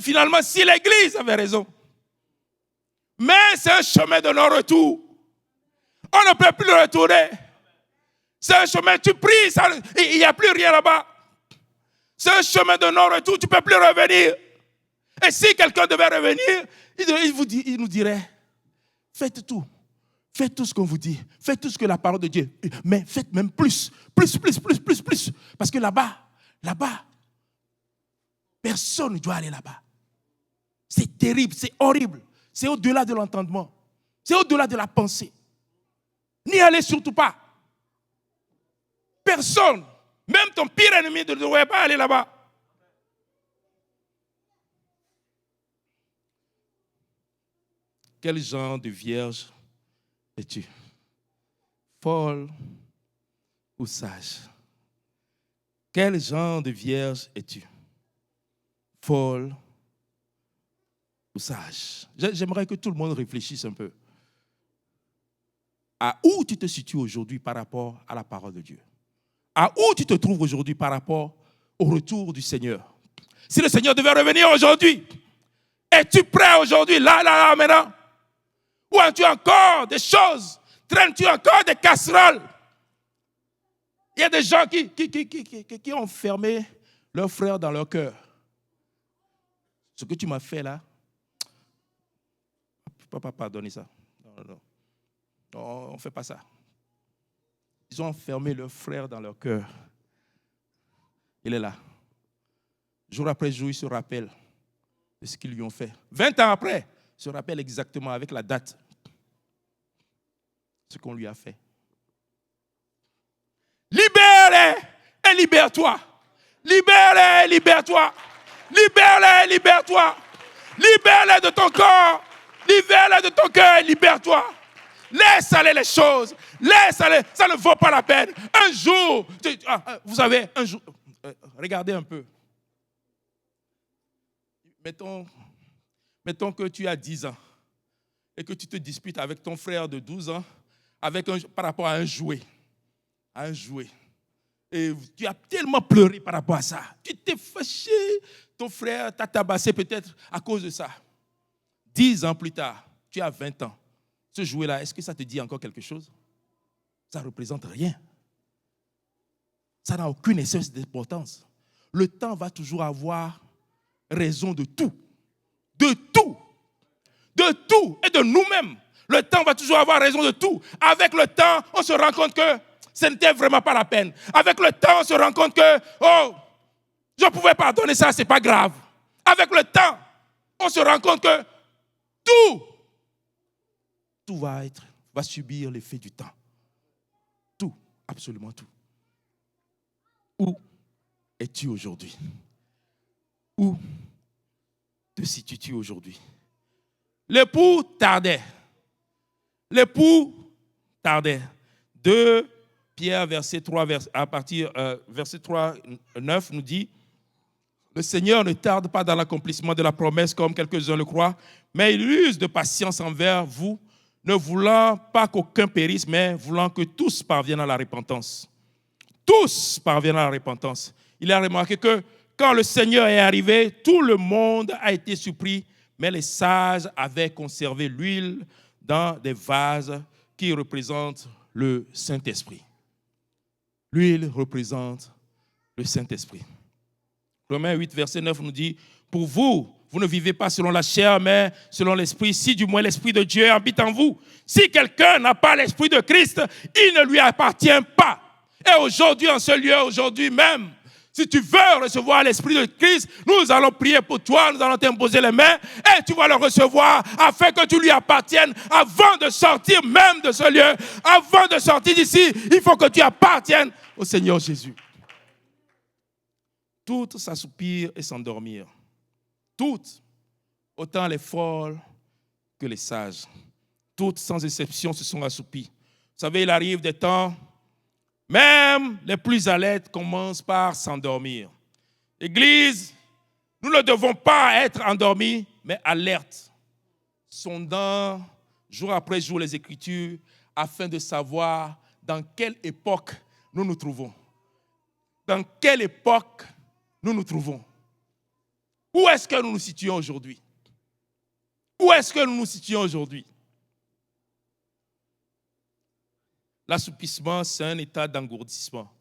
Finalement, si l'église avait raison? Mais c'est un chemin de non-retour. On ne peut plus le retourner. C'est un chemin, tu pries, il n'y a plus rien là-bas. C'est un chemin de non-retour, tu ne peux plus revenir. Et si quelqu'un devait revenir, il nous dirait, faites tout ce qu'on vous dit, faites tout ce que la parole de Dieu, mais faites même plus. Parce que là-bas, personne ne doit aller là-bas. C'est terrible, c'est horrible, c'est au-delà de l'entendement, c'est au-delà de la pensée. N'y allez surtout pas. Personne, même ton pire ennemi, ne devrait pas aller là-bas. Quel genre de vierge es-tu? Folle ou sage? Quel genre de vierge es-tu? Folle ou sage? J'aimerais que tout le monde réfléchisse un peu. À où tu te situes aujourd'hui par rapport à la parole de Dieu? À où tu te trouves aujourd'hui par rapport au retour du Seigneur? Si le Seigneur devait revenir aujourd'hui, es-tu prêt aujourd'hui, là, maintenant? Ou as-tu encore des choses? Traînes-tu encore des casseroles? Il y a des gens qui ont fermé leurs frères dans leur cœur. Ce que tu m'as fait là, je ne peux pas pardonner ça. Non, on ne fait pas ça. Ils ont enfermé leurs frères dans leur cœur. il est là. Jour après jour, il se rappelle de ce qu'ils lui ont fait. 20 ans après, il se rappelle exactement avec la date ce qu'on lui a fait. Libère-les et libère-toi. Libère-les et libère-toi. Libère-les et libère-toi. Libère-les de ton corps. Libère-les de ton cœur et libère-toi. Laisse aller les choses. Laisse aller. Ça ne vaut pas la peine. Un jour, vous savez, un jour, regardez un peu. Mettons que tu as 10 ans et que tu te disputes avec ton frère de 12 ans par rapport à un jouet. Et tu as tellement pleuré par rapport à ça. Tu t'es fâché. Ton frère t'a tabassé peut-être à cause de ça. 10 ans plus tard, tu as 20 ans. Ce jouet-là, est-ce que ça te dit encore quelque chose? Ça ne représente rien. Ça n'a aucune essence d'importance. Le temps va toujours avoir raison de tout. De tout. De tout. Et de nous-mêmes. Le temps va toujours avoir raison de tout. Avec le temps, on se rend compte que ce n'était vraiment pas la peine. Avec le temps, on se rend compte que, je pouvais pardonner ça, ce n'est pas grave. Avec le temps, on se rend compte que tout va subir l'effet du temps. Tout, absolument tout. Où es-tu aujourd'hui? Où te situes-tu aujourd'hui? L'époux tardait. 2 Pierre, verset 3, à partir verset 3, 9, nous dit: le Seigneur ne tarde pas dans l'accomplissement de la promesse comme quelques-uns le croient, mais il use de patience envers vous, ne voulant pas qu'aucun périsse, mais voulant que tous parviennent à la repentance. Tous parviennent à la repentance. Il a remarqué que quand le Seigneur est arrivé, tout le monde a été surpris, mais les sages avaient conservé l'huile dans des vases qui représentent le Saint-Esprit. L'huile représente le Saint-Esprit. Romains 8, verset 9 nous dit: pour vous, vous ne vivez pas selon la chair, mais selon l'Esprit, si du moins l'Esprit de Dieu habite en vous. Si quelqu'un n'a pas l'Esprit de Christ, il ne lui appartient pas. Et aujourd'hui, en ce lieu, aujourd'hui même, si tu veux recevoir l'Esprit de Christ, nous allons prier pour toi, nous allons t'imposer les mains et tu vas le recevoir afin que tu lui appartiennes avant de sortir même de ce lieu. Avant de sortir d'ici, il faut que tu appartiennes au Seigneur Jésus. Toutes s'assoupirent et s'endormirent. Toutes, autant les folles que les sages. Toutes, sans exception, se sont assoupies. Vous savez, il arrive des temps, même les plus alertes commencent par s'endormir. Église, nous ne devons pas être endormis, mais alertes, sondant jour après jour les Écritures afin de savoir dans quelle époque nous nous trouvons. Dans quelle époque nous nous trouvons? Où est-ce que nous nous situons aujourd'hui? Où est-ce que nous nous situons aujourd'hui? L'assoupissement, c'est un état d'engourdissement.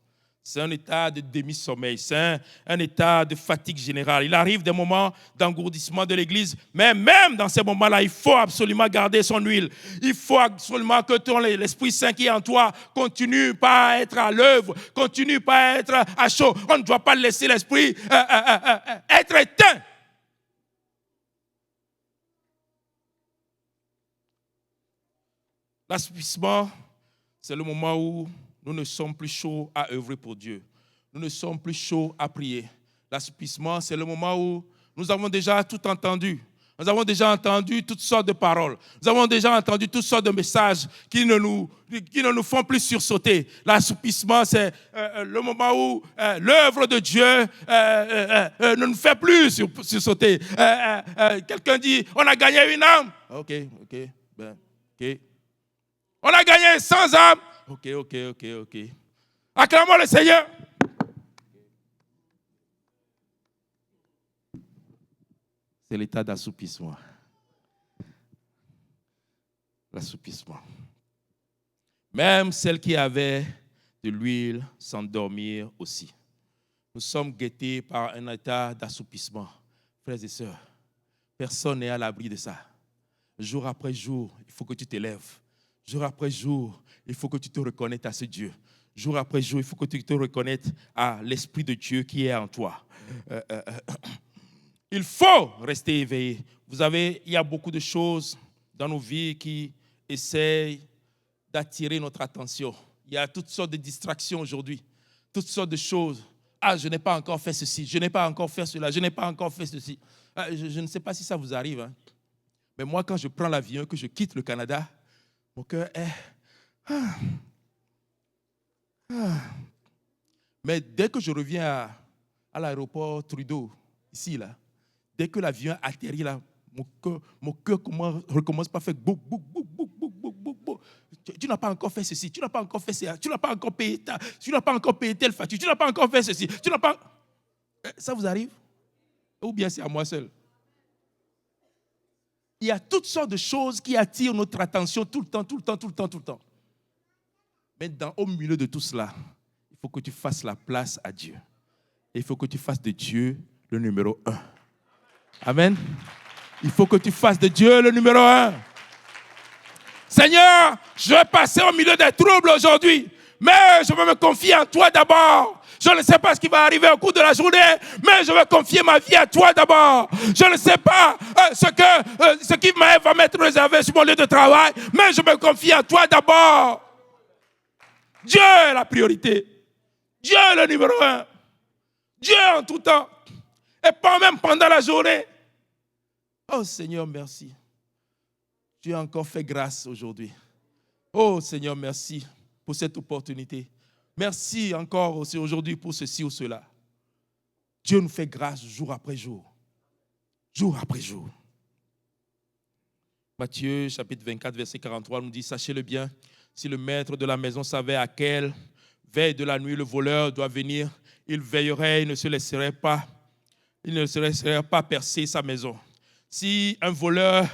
C'est un état de demi-sommeil. C'est un état de fatigue générale. Il arrive des moments d'engourdissement de l'Église, mais même dans ces moments-là, il faut absolument garder son huile. Il faut absolument que l'Esprit Saint qui est en toi continue pas à être à l'œuvre, continue pas à être à chaud. On ne doit pas laisser l'Esprit être éteint. L'assoupissement, c'est le moment où nous ne sommes plus chauds à œuvrer pour Dieu. Nous ne sommes plus chauds à prier. L'assoupissement, c'est le moment où nous avons déjà tout entendu. Nous avons déjà entendu toutes sortes de paroles. Nous avons déjà entendu toutes sortes de messages qui ne nous font plus sursauter. L'assoupissement, c'est le moment où l'œuvre de Dieu ne nous fait plus sursauter. Quelqu'un dit, on a gagné une âme. Ok. On a gagné 100 âmes. Ok. Acclamons le Seigneur. C'est l'état d'assoupissement. L'assoupissement. Même celles qui avaient de l'huile s'endormirent aussi. Nous sommes guettés par un état d'assoupissement. Frères et sœurs, personne n'est à l'abri de ça. Jour après jour, il faut que tu t'élèves. Jour après jour, il faut que tu te reconnectes à ce Dieu. Jour après jour, il faut que tu te reconnaisses à l'Esprit de Dieu qui est en toi. Il faut rester éveillé. Vous savez, il y a beaucoup de choses dans nos vies qui essayent d'attirer notre attention. Il y a toutes sortes de distractions aujourd'hui, toutes sortes de choses. Ah, je n'ai pas encore fait ceci, je n'ai pas encore fait cela, je n'ai pas encore fait ceci. Ah, je ne sais pas si ça vous arrive, hein. Mais moi, quand je prends l'avion, que je quitte le Canada, mon cœur est... Mais dès que je reviens à l'aéroport Trudeau, ici, là, dès que l'avion atterrit là, mon cœur recommence par faire bouc, bouc, bouc, bouc, bouc, bouc, bouc, bouc. Tu n'as pas encore fait ceci, tu n'as pas encore fait ça, tu n'as pas encore payé tu n'as pas encore payé telle facture, tu n'as pas encore fait ceci, tu n'as pas... Ça vous arrive? Ou bien c'est à moi seul? Il y a toutes sortes de choses qui attirent notre attention tout le temps, tout le temps, tout le temps, tout le temps. Mais au milieu de tout cela, il faut que tu fasses la place à Dieu. Et il faut que tu fasses de Dieu le numéro 1. Amen. Il faut que tu fasses de Dieu le numéro 1. Seigneur, je vais passer au milieu des troubles aujourd'hui, mais je veux me confier en toi d'abord. Je ne sais pas ce qui va arriver au cours de la journée, mais je vais confier ma vie à toi d'abord. Je ne sais pas ce qui va m'être réservé sur mon lieu de travail, mais je me confie à toi d'abord. Dieu est la priorité. Dieu est le numéro 1. Dieu en tout temps. Et pas même pendant la journée. Oh Seigneur, merci. Tu as encore fait grâce aujourd'hui. Oh Seigneur, merci pour cette opportunité. Merci encore aussi aujourd'hui pour ceci ou cela. Dieu nous fait grâce jour après jour. Jour après jour. Matthieu chapitre 24, verset 43 nous dit, sachez-le bien, si le maître de la maison savait à quelle veille de la nuit le voleur doit venir, il veillerait, il ne se laisserait pas percer sa maison. Si un voleur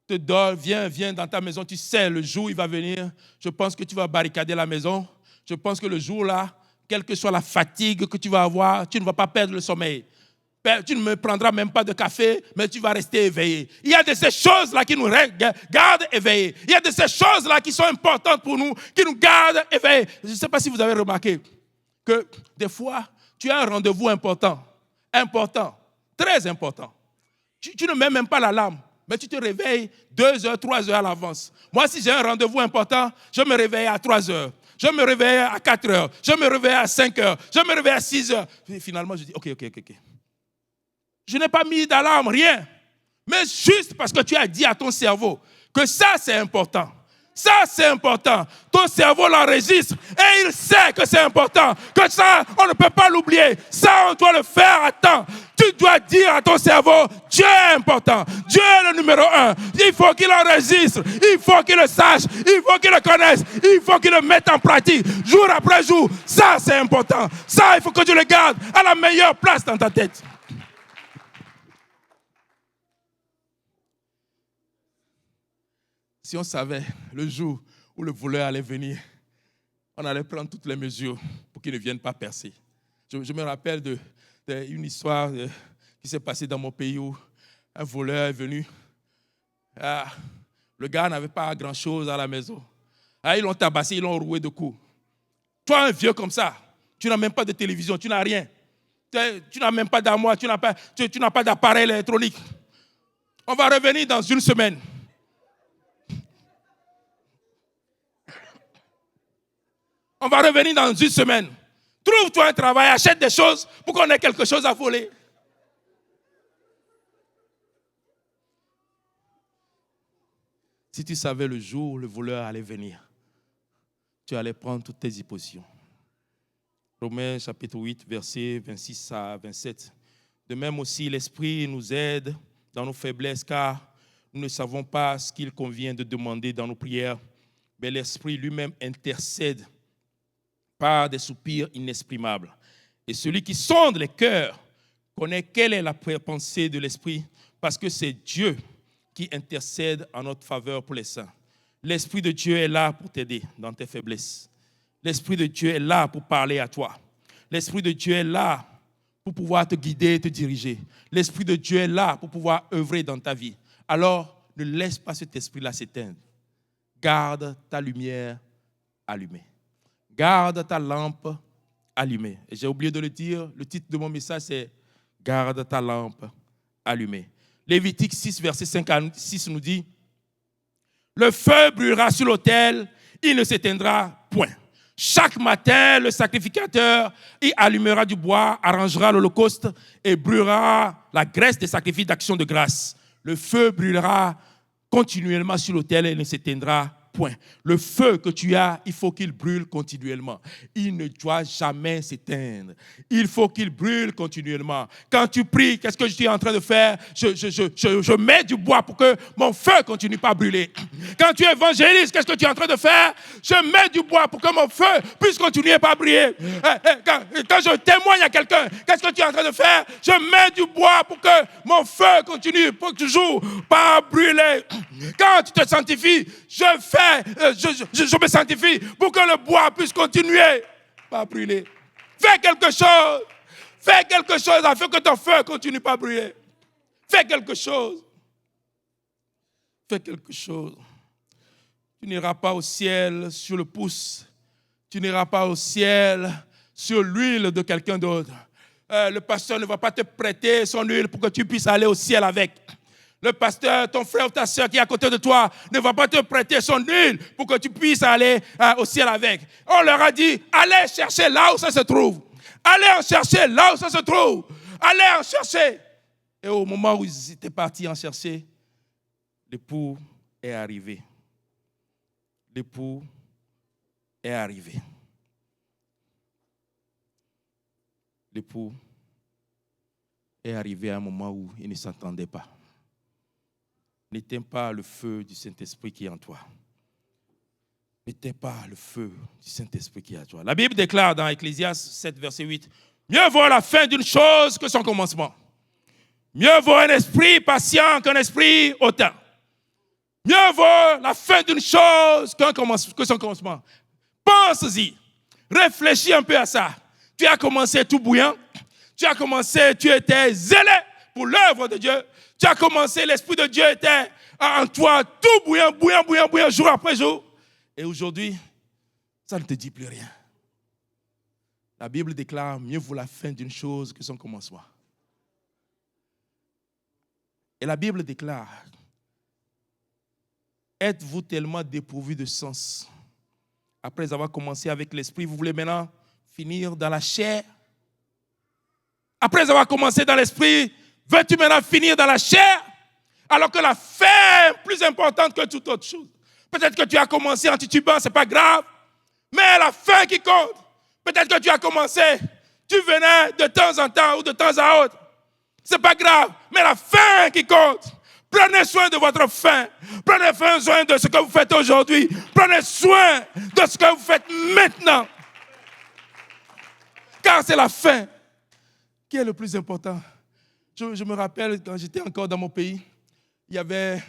te donne, viens dans ta maison, tu sais le jour où il va venir, je pense que tu vas barricader la maison. Je pense que le jour-là, quelle que soit la fatigue que tu vas avoir, tu ne vas pas perdre le sommeil. Tu ne me prendras même pas de café, mais tu vas rester éveillé. Il y a de ces choses-là qui nous gardent éveillés. Il y a de ces choses-là qui sont importantes pour nous, qui nous gardent éveillés. Je ne sais pas si vous avez remarqué que des fois, tu as un rendez-vous important, très important. Tu ne mets même pas l'alarme, mais tu te réveilles 2 heures, 3 heures à l'avance. Moi, si j'ai un rendez-vous important, je me réveille à 3 heures. Je me réveille à 4 heures. Je me réveille à 5 heures. Je me réveille à 6 heures. Et finalement, je dis, OK. Je n'ai pas mis d'alarme, rien. Mais juste parce que tu as dit à ton cerveau que ça, c'est important. Ça, c'est important. Ton cerveau l'enregistre et il sait que c'est important. Que ça, on ne peut pas l'oublier. Ça, on doit le faire à temps. Tu dois dire à ton cerveau, Dieu est important. Dieu est le numéro 1. Il faut qu'il enregistre. Il faut qu'il le sache. Il faut qu'il le connaisse. Il faut qu'il le mette en pratique. Jour après jour. Ça, c'est important. Ça, il faut que tu le gardes à la meilleure place dans ta tête. Si on savait le jour où le voleur allait venir, on allait prendre toutes les mesures pour qu'il ne vienne pas percer. Je me rappelle d'une histoire qui s'est passée dans mon pays où un voleur est venu. Le gars n'avait pas grand-chose à la maison. Ils l'ont tabassé, ils l'ont roué de coups. Toi, un vieux comme ça, tu n'as même pas de télévision, tu n'as rien. Tu n'as même pas d'armoire, tu n'as pas d'appareil électronique. On va revenir dans une semaine. On va revenir dans une semaine. Trouve-toi un travail, achète des choses pour qu'on ait quelque chose à voler. Si tu savais le jour où le voleur allait venir, tu allais prendre toutes tes dispositions. Romains chapitre 8, versets 26 à 27. De même aussi, l'Esprit nous aide dans nos faiblesses, car nous ne savons pas ce qu'il convient de demander dans nos prières, mais l'Esprit lui-même intercède par des soupirs inexprimables. Et celui qui sonde les cœurs connaît quelle est la pensée de l'Esprit, parce que c'est Dieu qui intercède en notre faveur pour les saints. L'Esprit de Dieu est là pour t'aider dans tes faiblesses. L'Esprit de Dieu est là pour parler à toi. L'Esprit de Dieu est là pour pouvoir te guider et te diriger. L'Esprit de Dieu est là pour pouvoir œuvrer dans ta vie. Alors, ne laisse pas cet esprit-là s'éteindre. Garde ta lumière allumée. garde ta lampe allumée. Et j'ai oublié de le dire, le titre de mon message c'est garde ta lampe allumée. Lévitique 6, verset 56 nous dit, le feu brûlera sur l'autel, il ne s'éteindra point. Chaque matin, le sacrificateur y allumera du bois, arrangera l'holocauste et brûlera la graisse des sacrifices d'action de grâce. Le feu brûlera continuellement sur l'autel et ne s'éteindra point. Le feu que tu as, il faut qu'il brûle continuellement. Il ne doit jamais s'éteindre. Il faut qu'il brûle continuellement. Quand tu pries, qu'est-ce que je suis en train de faire? Je mets du bois pour que mon feu continue pas à brûler. Quand tu évangélises, qu'est-ce que tu es en train de faire? Je mets du bois pour que mon feu puisse continuer pas à brûler. Quand je témoigne à quelqu'un, qu'est-ce que tu es en train de faire? Je mets du bois pour que mon feu continue pour toujours pas à brûler. Quand tu te sanctifies, je me sanctifie pour que le bois puisse continuer à brûler. Fais quelque chose. Fais quelque chose afin que ton feu continue pas à brûler. Fais quelque chose. Fais quelque chose. Tu n'iras pas au ciel sur le pouce. Tu n'iras pas au ciel sur l'huile de quelqu'un d'autre. Le pasteur ne va pas te prêter son huile pour que tu puisses aller au ciel avec. Le pasteur, ton frère ou ta soeur qui est à côté de toi ne va pas te prêter son huile pour que tu puisses aller au ciel avec. On leur a dit, allez chercher là où ça se trouve. Allez en chercher là où ça se trouve. Allez en chercher. Et au moment où ils étaient partis en chercher, l'époux est arrivé. L'époux est arrivé. L'époux est arrivé à un moment où il ne s'entendait pas. N'éteins pas le feu du Saint-Esprit qui est en toi. N'éteins pas le feu du Saint-Esprit qui est en toi. La Bible déclare dans Ecclésiaste 7, verset 8, « Mieux vaut la fin d'une chose que son commencement. Mieux vaut un esprit patient qu'un esprit hautain. Mieux vaut la fin d'une chose que son commencement. » Pense-y. Réfléchis un peu à ça. Tu as commencé tout bouillant. Tu étais zélé pour l'œuvre de Dieu. Tu as commencé, l'Esprit de Dieu était en toi, tout bouillant, jour après jour. Et aujourd'hui, ça ne te dit plus rien. La Bible déclare, mieux vaut la fin d'une chose que son commencement. Et la Bible déclare, êtes-vous tellement dépourvu de sens? Après avoir commencé avec l'Esprit, vous voulez maintenant finir dans la chair? Après avoir commencé dans l'Esprit, veux-tu maintenant finir dans la chair? Alors que la fin est plus importante que toute autre chose. Peut-être que tu as commencé en titubant, ce n'est pas grave. Mais la fin qui compte. Peut-être que tu as commencé, tu venais de temps en temps ou de temps à autre. Ce n'est pas grave, mais la fin qui compte. Prenez soin de votre fin. Prenez soin de ce que vous faites aujourd'hui. Prenez soin de ce que vous faites maintenant. Car c'est la fin qui est le plus important. Je me rappelle quand j'étais encore dans mon pays, il y avait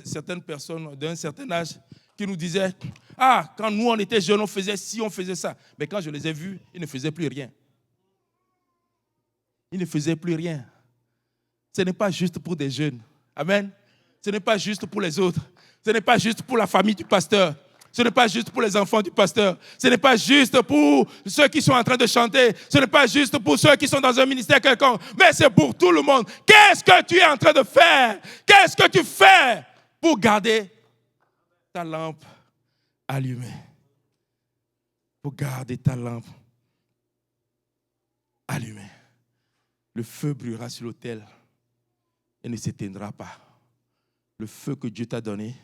certaines personnes d'un certain âge qui nous disaient « Ah, quand nous on était jeunes, on faisait ci, on faisait ça. » Mais quand je les ai vus, ils ne faisaient plus rien. Ils ne faisaient plus rien. Ce n'est pas juste pour des jeunes. Amen. Ce n'est pas juste pour les autres. Ce n'est pas juste pour la famille du pasteur. Ce n'est pas juste pour les enfants du pasteur. Ce n'est pas juste pour ceux qui sont en train de chanter. Ce n'est pas juste pour ceux qui sont dans un ministère quelconque. Mais c'est pour tout le monde. Qu'est-ce que tu es en train de faire? Qu'est-ce que tu fais pour garder ta lampe allumée? Pour garder ta lampe allumée. Le feu brûlera sur l'autel et ne s'éteindra pas. Le feu que Dieu t'a donné,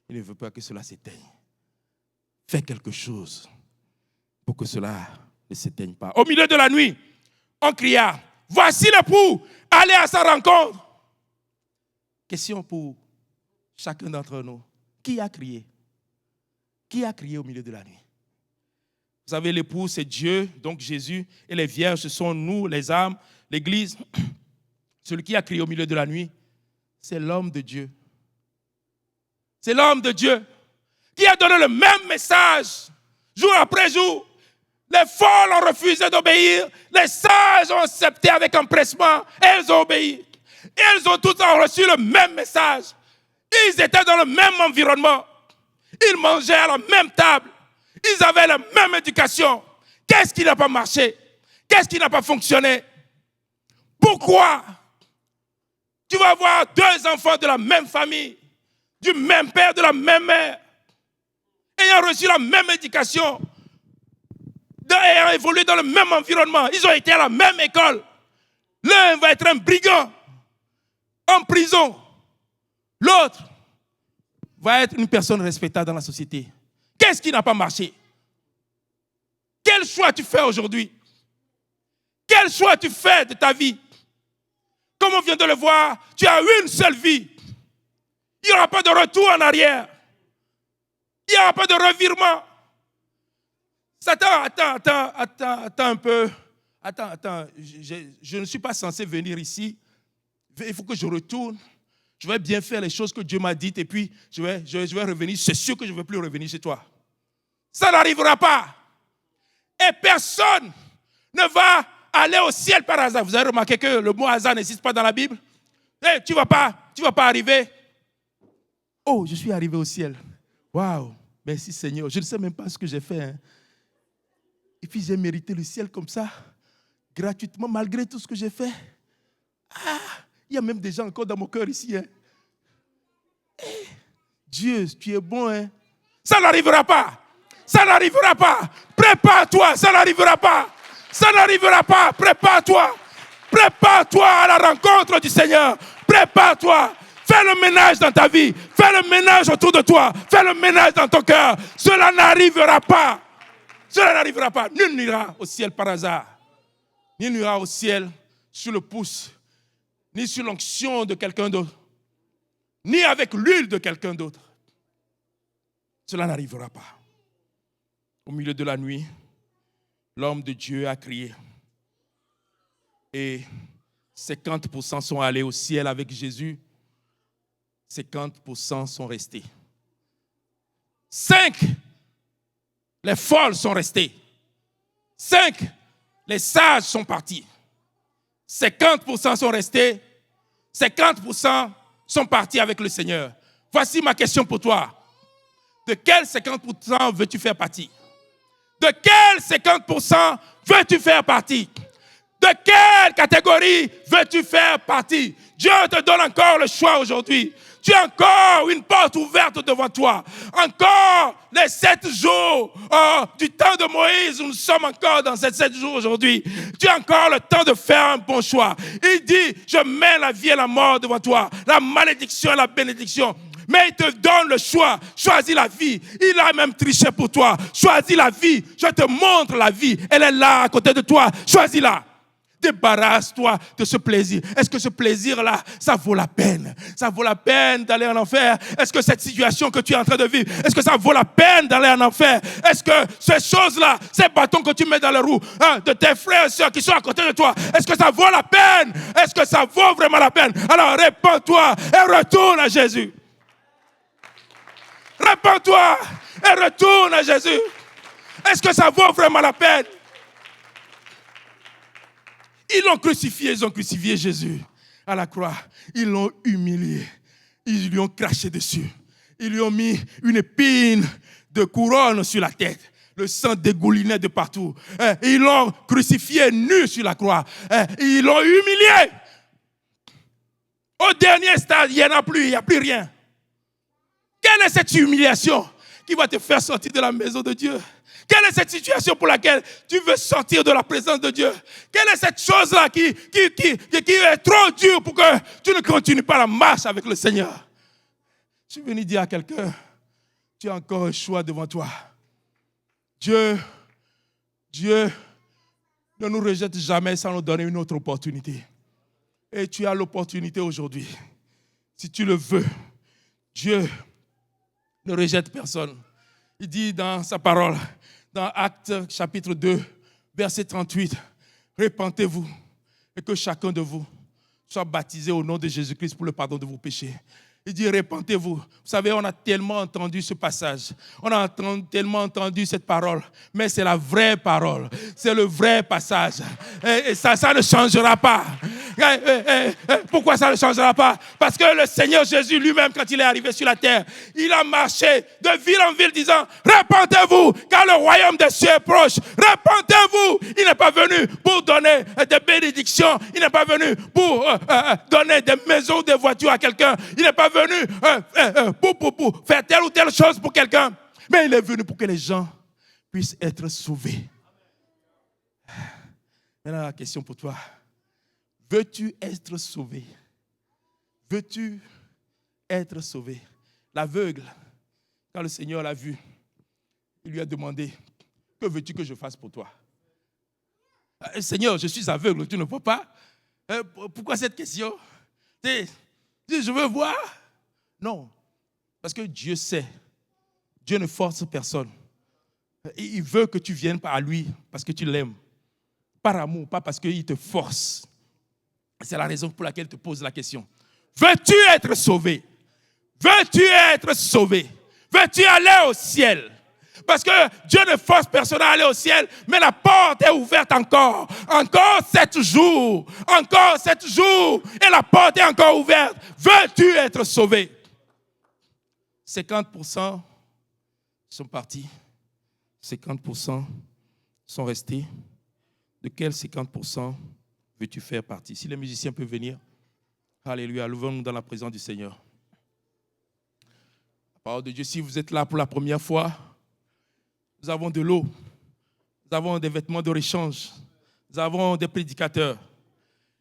il ne veut pas que cela s'éteigne. Fais quelque chose pour que cela ne s'éteigne pas. Au milieu de la nuit, on cria, « Voici l'époux, allez à sa rencontre. » Question pour chacun d'entre nous. Qui a crié? Qui a crié au milieu de la nuit? Vous savez, l'époux, c'est Dieu, donc Jésus, et les vierges, ce sont nous, les âmes, l'Église. Celui qui a crié au milieu de la nuit, c'est l'homme de Dieu. C'est l'homme de Dieu qui a donné le même message jour après jour. Les folles ont refusé d'obéir. Les sages ont accepté avec empressement. Elles ont obéi. Ils ont tous reçu le même message. Ils étaient dans le même environnement. Ils mangeaient à la même table. Ils avaient la même éducation. Qu'est-ce qui n'a pas marché? Qu'est-ce qui n'a pas fonctionné? Pourquoi? Tu vas avoir 2 enfants de la même famille, du même père, de la même mère, ayant reçu la même éducation, ayant évolué dans le même environnement. Ils ont été à la même école. L'un va être un brigand en prison. L'autre va être une personne respectable dans la société. Qu'est-ce qui n'a pas marché? Quel choix tu fais aujourd'hui? Quel choix tu fais de ta vie? Comme on vient de le voir, tu as une seule vie. Il n'y aura pas de retour en arrière. Il n'y aura pas de revirement. Satan, attends un peu. Attends. Je ne suis pas censé venir ici. Il faut que je retourne. Je vais bien faire les choses que Dieu m'a dites et puis je vais revenir. C'est sûr que je ne vais plus revenir chez toi. Ça n'arrivera pas. Et personne ne va aller au ciel par hasard. Vous avez remarqué que le mot hasard n'existe pas dans la Bible? Hey, tu vas pas arriver. Oh, je suis arrivé au ciel. Waouh, merci Seigneur. Je ne sais même pas ce que j'ai fait. Et puis j'ai mérité le ciel comme ça, gratuitement, malgré tout ce que j'ai fait. Il y a même des gens encore dans mon cœur ici. Dieu, tu es bon. Ça n'arrivera pas. Ça n'arrivera pas. Prépare-toi, ça n'arrivera pas. Ça n'arrivera pas. Prépare-toi. Prépare-toi à la rencontre du Seigneur. Prépare-toi. Fais le ménage dans ta vie. Fais le ménage autour de toi. Fais le ménage dans ton cœur. Cela n'arrivera pas. Cela n'arrivera pas. Nul n'ira au ciel par hasard. Nul n'ira au ciel sur le pouce, ni sur l'onction de quelqu'un d'autre, ni avec l'huile de quelqu'un d'autre. Cela n'arrivera pas. Au milieu de la nuit, l'homme de Dieu a crié. Et 50% sont allés au ciel avec Jésus. 50% sont restés. 5, les folles sont restées. 5, les sages sont partis. 50% sont restés. 50% sont partis avec le Seigneur. Voici ma question pour toi. De quel 50% veux-tu faire partie? De quel 50% veux-tu faire partie? De quelle catégorie veux-tu faire partie? Dieu te donne encore le choix aujourd'hui. Tu as encore une porte ouverte devant toi. Encore les 7 jours du temps de Moïse. Nous sommes encore dans ces 7 jours aujourd'hui. Tu as encore le temps de faire un bon choix. Il dit, je mets la vie et la mort devant toi. La malédiction et la bénédiction. Mais il te donne le choix. Choisis la vie. Il a même triché pour toi. Choisis la vie. Je te montre la vie. Elle est là à côté de toi. Choisis-la. Débarrasse-toi de ce plaisir. Est-ce que ce plaisir-là, ça vaut la peine? Ça vaut la peine d'aller en enfer? Est-ce que cette situation que tu es en train de vivre, est-ce que ça vaut la peine d'aller en enfer? Est-ce que ces choses-là, ces bâtons que tu mets dans les roues de tes frères et sœurs qui sont à côté de toi, est-ce que ça vaut la peine? Est-ce que ça vaut vraiment la peine? Alors répands-toi et retourne à Jésus. Répands-toi et retourne à Jésus. Est-ce que ça vaut vraiment la peine? Ils l'ont crucifié, ils ont crucifié Jésus à la croix. Ils l'ont humilié. Ils lui ont craché dessus. Ils lui ont mis une épine de couronne sur la tête. Le sang dégoulinait de partout. Ils l'ont crucifié nu sur la croix. Ils l'ont humilié. Au dernier stade, il n'y en a plus, il n'y a plus rien. Quelle est cette humiliation qui va te faire sortir de la maison de Dieu? Quelle est cette situation pour laquelle tu veux sortir de la présence de Dieu? Quelle est cette chose-là qui est trop dure pour que tu ne continues pas la marche avec le Seigneur? Je suis venu dire à quelqu'un, tu as encore un choix devant toi. Dieu ne nous rejette jamais sans nous donner une autre opportunité. Et tu as l'opportunité aujourd'hui. Si tu le veux, Dieu ne rejette personne. Il dit dans sa parole, dans Actes chapitre 2, verset 38, repentez-vous et que chacun de vous soit baptisé au nom de Jésus-Christ pour le pardon de vos péchés. Il dit, repentez-vous. Vous savez, on a tellement entendu ce passage. On a tellement entendu cette parole. Mais c'est la vraie parole. C'est le vrai passage. Et ça ne changera pas. Pourquoi ça ne changera pas? Parce que le Seigneur Jésus lui-même, quand il est arrivé sur la terre, il a marché de ville en ville disant, répentez-vous, car le royaume des cieux est proche. Répentez-vous. Il n'est pas venu pour donner des bénédictions. Il n'est pas venu pour donner des maisons, des voitures à quelqu'un. Il n'est pas venu pour faire telle ou telle chose pour quelqu'un. Mais il est venu pour que les gens puissent être sauvés. Maintenant, la question pour toi. Veux-tu être sauvé? Veux-tu être sauvé? L'aveugle, quand le Seigneur l'a vu, il lui a demandé, que veux-tu que je fasse pour toi? Seigneur, je suis aveugle, tu ne vois pas? Pourquoi cette question? Je veux voir? Non, parce que Dieu sait. Dieu ne force personne. Il veut que tu viennes à lui parce que tu l'aimes. Par amour, pas parce qu'il te force. C'est la raison pour laquelle il te pose la question. Veux-tu être sauvé? Veux-tu être sauvé? Veux-tu aller au ciel? Parce que Dieu ne force personne à aller au ciel, mais la porte est ouverte encore. Encore 7 jours. Encore 7 jours. Et la porte est encore ouverte. Veux-tu être sauvé? 50% sont partis. 50% sont restés. De quels 50% veux-tu faire partie? Si les musiciens peuvent venir. Alléluia, louvons-nous dans la présence du Seigneur. La parole de Dieu, si vous êtes là pour la première fois, nous avons de l'eau, nous avons des vêtements de rechange, nous avons des prédicateurs.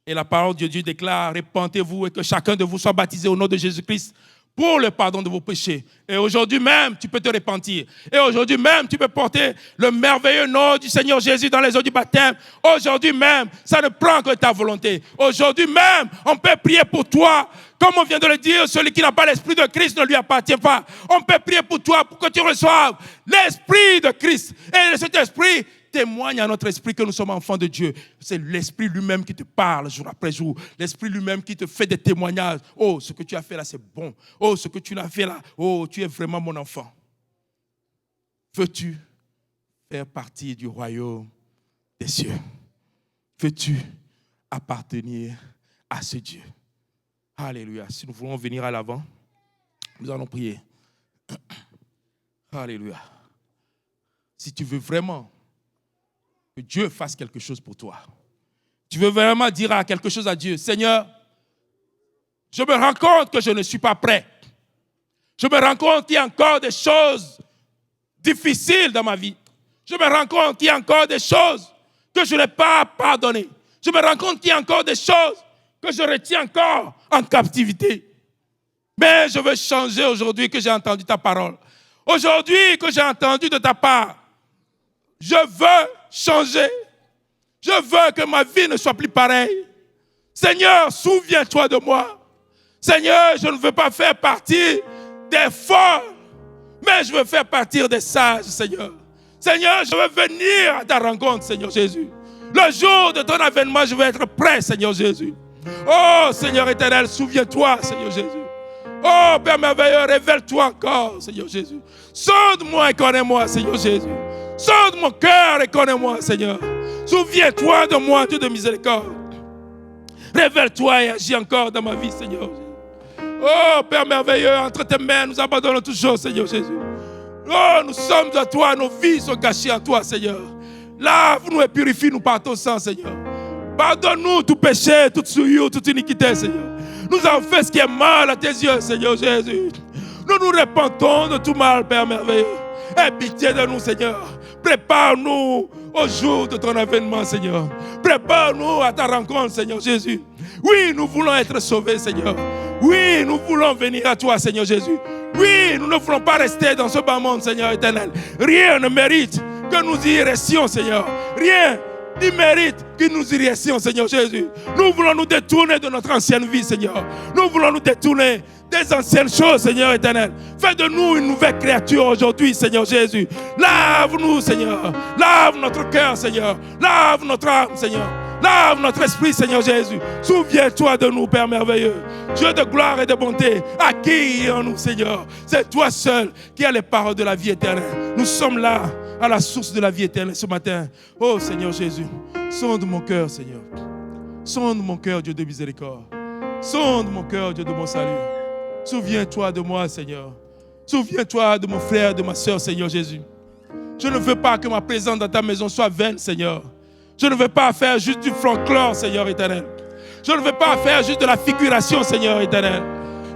Et la parole de Dieu déclare, répentez-vous et que chacun de vous soit baptisé au nom de Jésus-Christ pour le pardon de vos péchés. Et aujourd'hui même, tu peux te repentir. Et aujourd'hui même, tu peux porter le merveilleux nom du Seigneur Jésus dans les eaux du baptême. Aujourd'hui même, ça ne prend que ta volonté. Aujourd'hui même, on peut prier pour toi. Comme on vient de le dire, celui qui n'a pas l'esprit de Christ ne lui appartient pas. On peut prier pour toi pour que tu reçoives l'esprit de Christ. Et cet esprit témoigne à notre esprit que nous sommes enfants de Dieu. C'est l'esprit lui-même qui te parle jour après jour. L'esprit lui-même qui te fait des témoignages. Oh, ce que tu as fait là, c'est bon. Oh, ce que tu as fait là, oh, tu es vraiment mon enfant. Veux-tu faire partie du royaume des cieux? Veux-tu appartenir à ce Dieu? Alléluia. Si nous voulons venir à l'avant, nous allons prier. Alléluia. Si tu veux vraiment que Dieu fasse quelque chose pour toi, tu veux vraiment dire quelque chose à Dieu, Seigneur, je me rends compte que je ne suis pas prêt. Je me rends compte qu'il y a encore des choses difficiles dans ma vie. Je me rends compte qu'il y a encore des choses que je n'ai pas pardonnées. Je me rends compte qu'il y a encore des choses que je retiens encore en captivité. Mais je veux changer aujourd'hui que j'ai entendu ta parole. Aujourd'hui que j'ai entendu de ta part, je veux changer. Je veux que ma vie ne soit plus pareille. Seigneur, souviens-toi de moi. Seigneur, je ne veux pas faire partie des forts, mais je veux faire partie des sages, Seigneur. Seigneur, je veux venir à ta rencontre, Seigneur Jésus. Le jour de ton avènement, je veux être prêt, Seigneur Jésus. Oh, Seigneur éternel, souviens-toi, Seigneur Jésus. Oh, Père merveilleux, révèle-toi encore, Seigneur Jésus. Sonde-moi et connais-moi, Seigneur Jésus. Sonde mon cœur et connais-moi, Seigneur. Souviens-toi de moi, Dieu de miséricorde. Révèle-toi et agis encore dans ma vie, Seigneur. Oh, Père merveilleux, entre tes mains, nous abandonnons toujours, Seigneur Jésus. Oh, nous sommes à toi, nos vies sont cachées en toi, Seigneur. Lave-nous et purifie-nous par ton sang, Seigneur. Pardonne-nous tout péché, toute souillure, toute iniquité, Seigneur. Nous avons fait ce qui est mal à tes yeux, Seigneur Jésus. Nous nous repentons de tout mal, Père merveilleux. Aie pitié de nous, Seigneur. Prépare-nous au jour de ton avènement, Seigneur. Prépare-nous à ta rencontre, Seigneur Jésus. Oui, nous voulons être sauvés, Seigneur. Oui, nous voulons venir à toi, Seigneur Jésus. Oui, nous ne voulons pas rester dans ce bas monde, Seigneur éternel. Rien ne mérite que nous y restions, Seigneur. Rien ne mérite que nous y restions, Seigneur Jésus. Nous voulons nous détourner de notre ancienne vie, Seigneur. Nous voulons nous détourner des anciennes choses, Seigneur éternel. Fais de nous une nouvelle créature aujourd'hui, Seigneur Jésus. Lave-nous, Seigneur. Lave notre cœur, Seigneur. Lave notre âme, Seigneur. Lave notre esprit, Seigneur Jésus. Souviens-toi de nous, Père merveilleux. Dieu de gloire et de bonté, accueille en nous, Seigneur. C'est toi seul qui as les paroles de la vie éternelle. Nous sommes là, à la source de la vie éternelle ce matin. Oh, Seigneur Jésus, sonde mon cœur, Seigneur. Sonde mon cœur, Dieu de miséricorde. Sonde mon cœur, Dieu de mon salut. Souviens-toi de moi, Seigneur. Souviens-toi de mon frère, de ma soeur, Seigneur Jésus. Je ne veux pas que ma présence dans ta maison soit vaine, Seigneur. Je ne veux pas faire juste du folklore, Seigneur éternel. Je ne veux pas faire juste de la figuration, Seigneur éternel.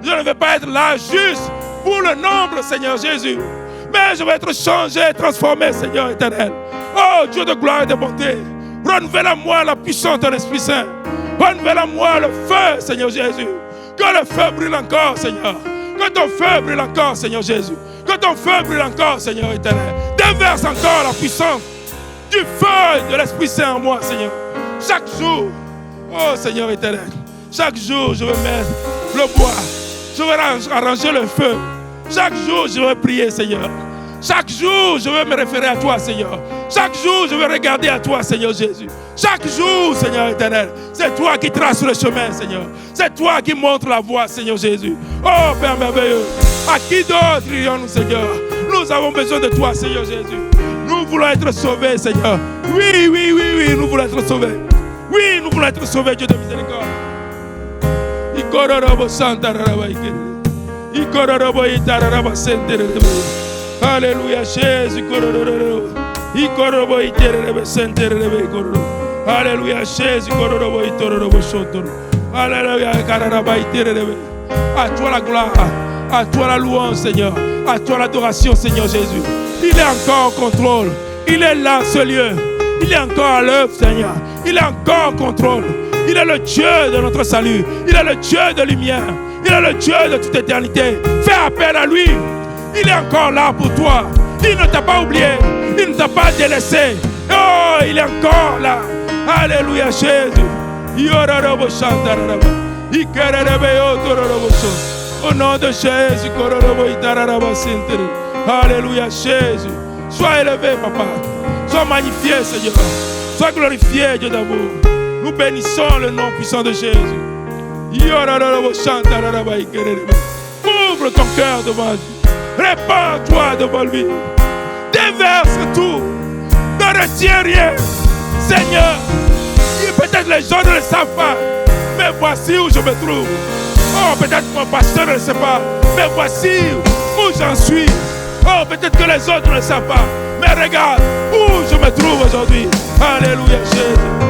Je ne veux pas être là juste pour le nombre, Seigneur Jésus. Mais je veux être changé, transformé, Seigneur éternel. Oh, Dieu de gloire et de bonté. Renouvelle à moi la puissance de ton Esprit Saint. Renouvelle à moi le feu, Seigneur Jésus. Que le feu brûle encore, Seigneur. Que ton feu brûle encore, Seigneur Jésus. Que ton feu brûle encore, Seigneur éternel. Déverse encore la puissance du feu de l'Esprit Saint en moi, Seigneur. Chaque jour, oh Seigneur éternel, chaque jour je veux mettre le bois. Je veux arranger le feu. Chaque jour je veux prier, Seigneur. Chaque jour je veux me référer à toi, Seigneur. Chaque jour je veux regarder à toi, Seigneur Jésus. Chaque jour, Seigneur éternel, c'est toi qui traces le chemin, Seigneur. C'est toi qui montres la voie, Seigneur Jésus. Oh Père merveilleux, à qui d'autre irions-nous, Seigneur? Nous avons besoin de toi, Seigneur Jésus. Nous voulons être sauvés, Seigneur. Oui, oui, oui, oui, nous voulons être sauvés. Oui, nous voulons être sauvés, Dieu de miséricorde. Alléluia, Jésus. Alléluia, Jésus. Alléluia, à toi la gloire, à toi la louange, Seigneur. À toi l'adoration, Seigneur Jésus. Il est encore en contrôle. Il est là, ce lieu. Il est encore à l'œuvre, Seigneur. Il est encore en contrôle. Il est le Dieu de notre salut. Il est le Dieu de lumière. Il est le Dieu de toute éternité. Fais appel à lui. Il est encore là pour toi. Il ne t'a pas oublié. Il ne t'a pas délaissé. Oh, il est encore là. Alléluia, Jésus. Au nom de Jésus. Alléluia, Jésus. Sois élevé, Papa. Sois magnifié, Seigneur. Sois glorifié, Dieu d'amour. Nous bénissons le nom puissant de Jésus. Ouvre ton cœur devant lui. Répands-toi devant lui. Déverse tout. Ne retiens rien. Seigneur, peut-être les gens ne le savent pas. Mais voici où je me trouve. Oh, peut-être mon pasteur ne le sait pas. Mais voici où j'en suis. Oh, peut-être que les autres ne le savent pas. Mais regarde où je me trouve aujourd'hui. Alléluia, Jésus.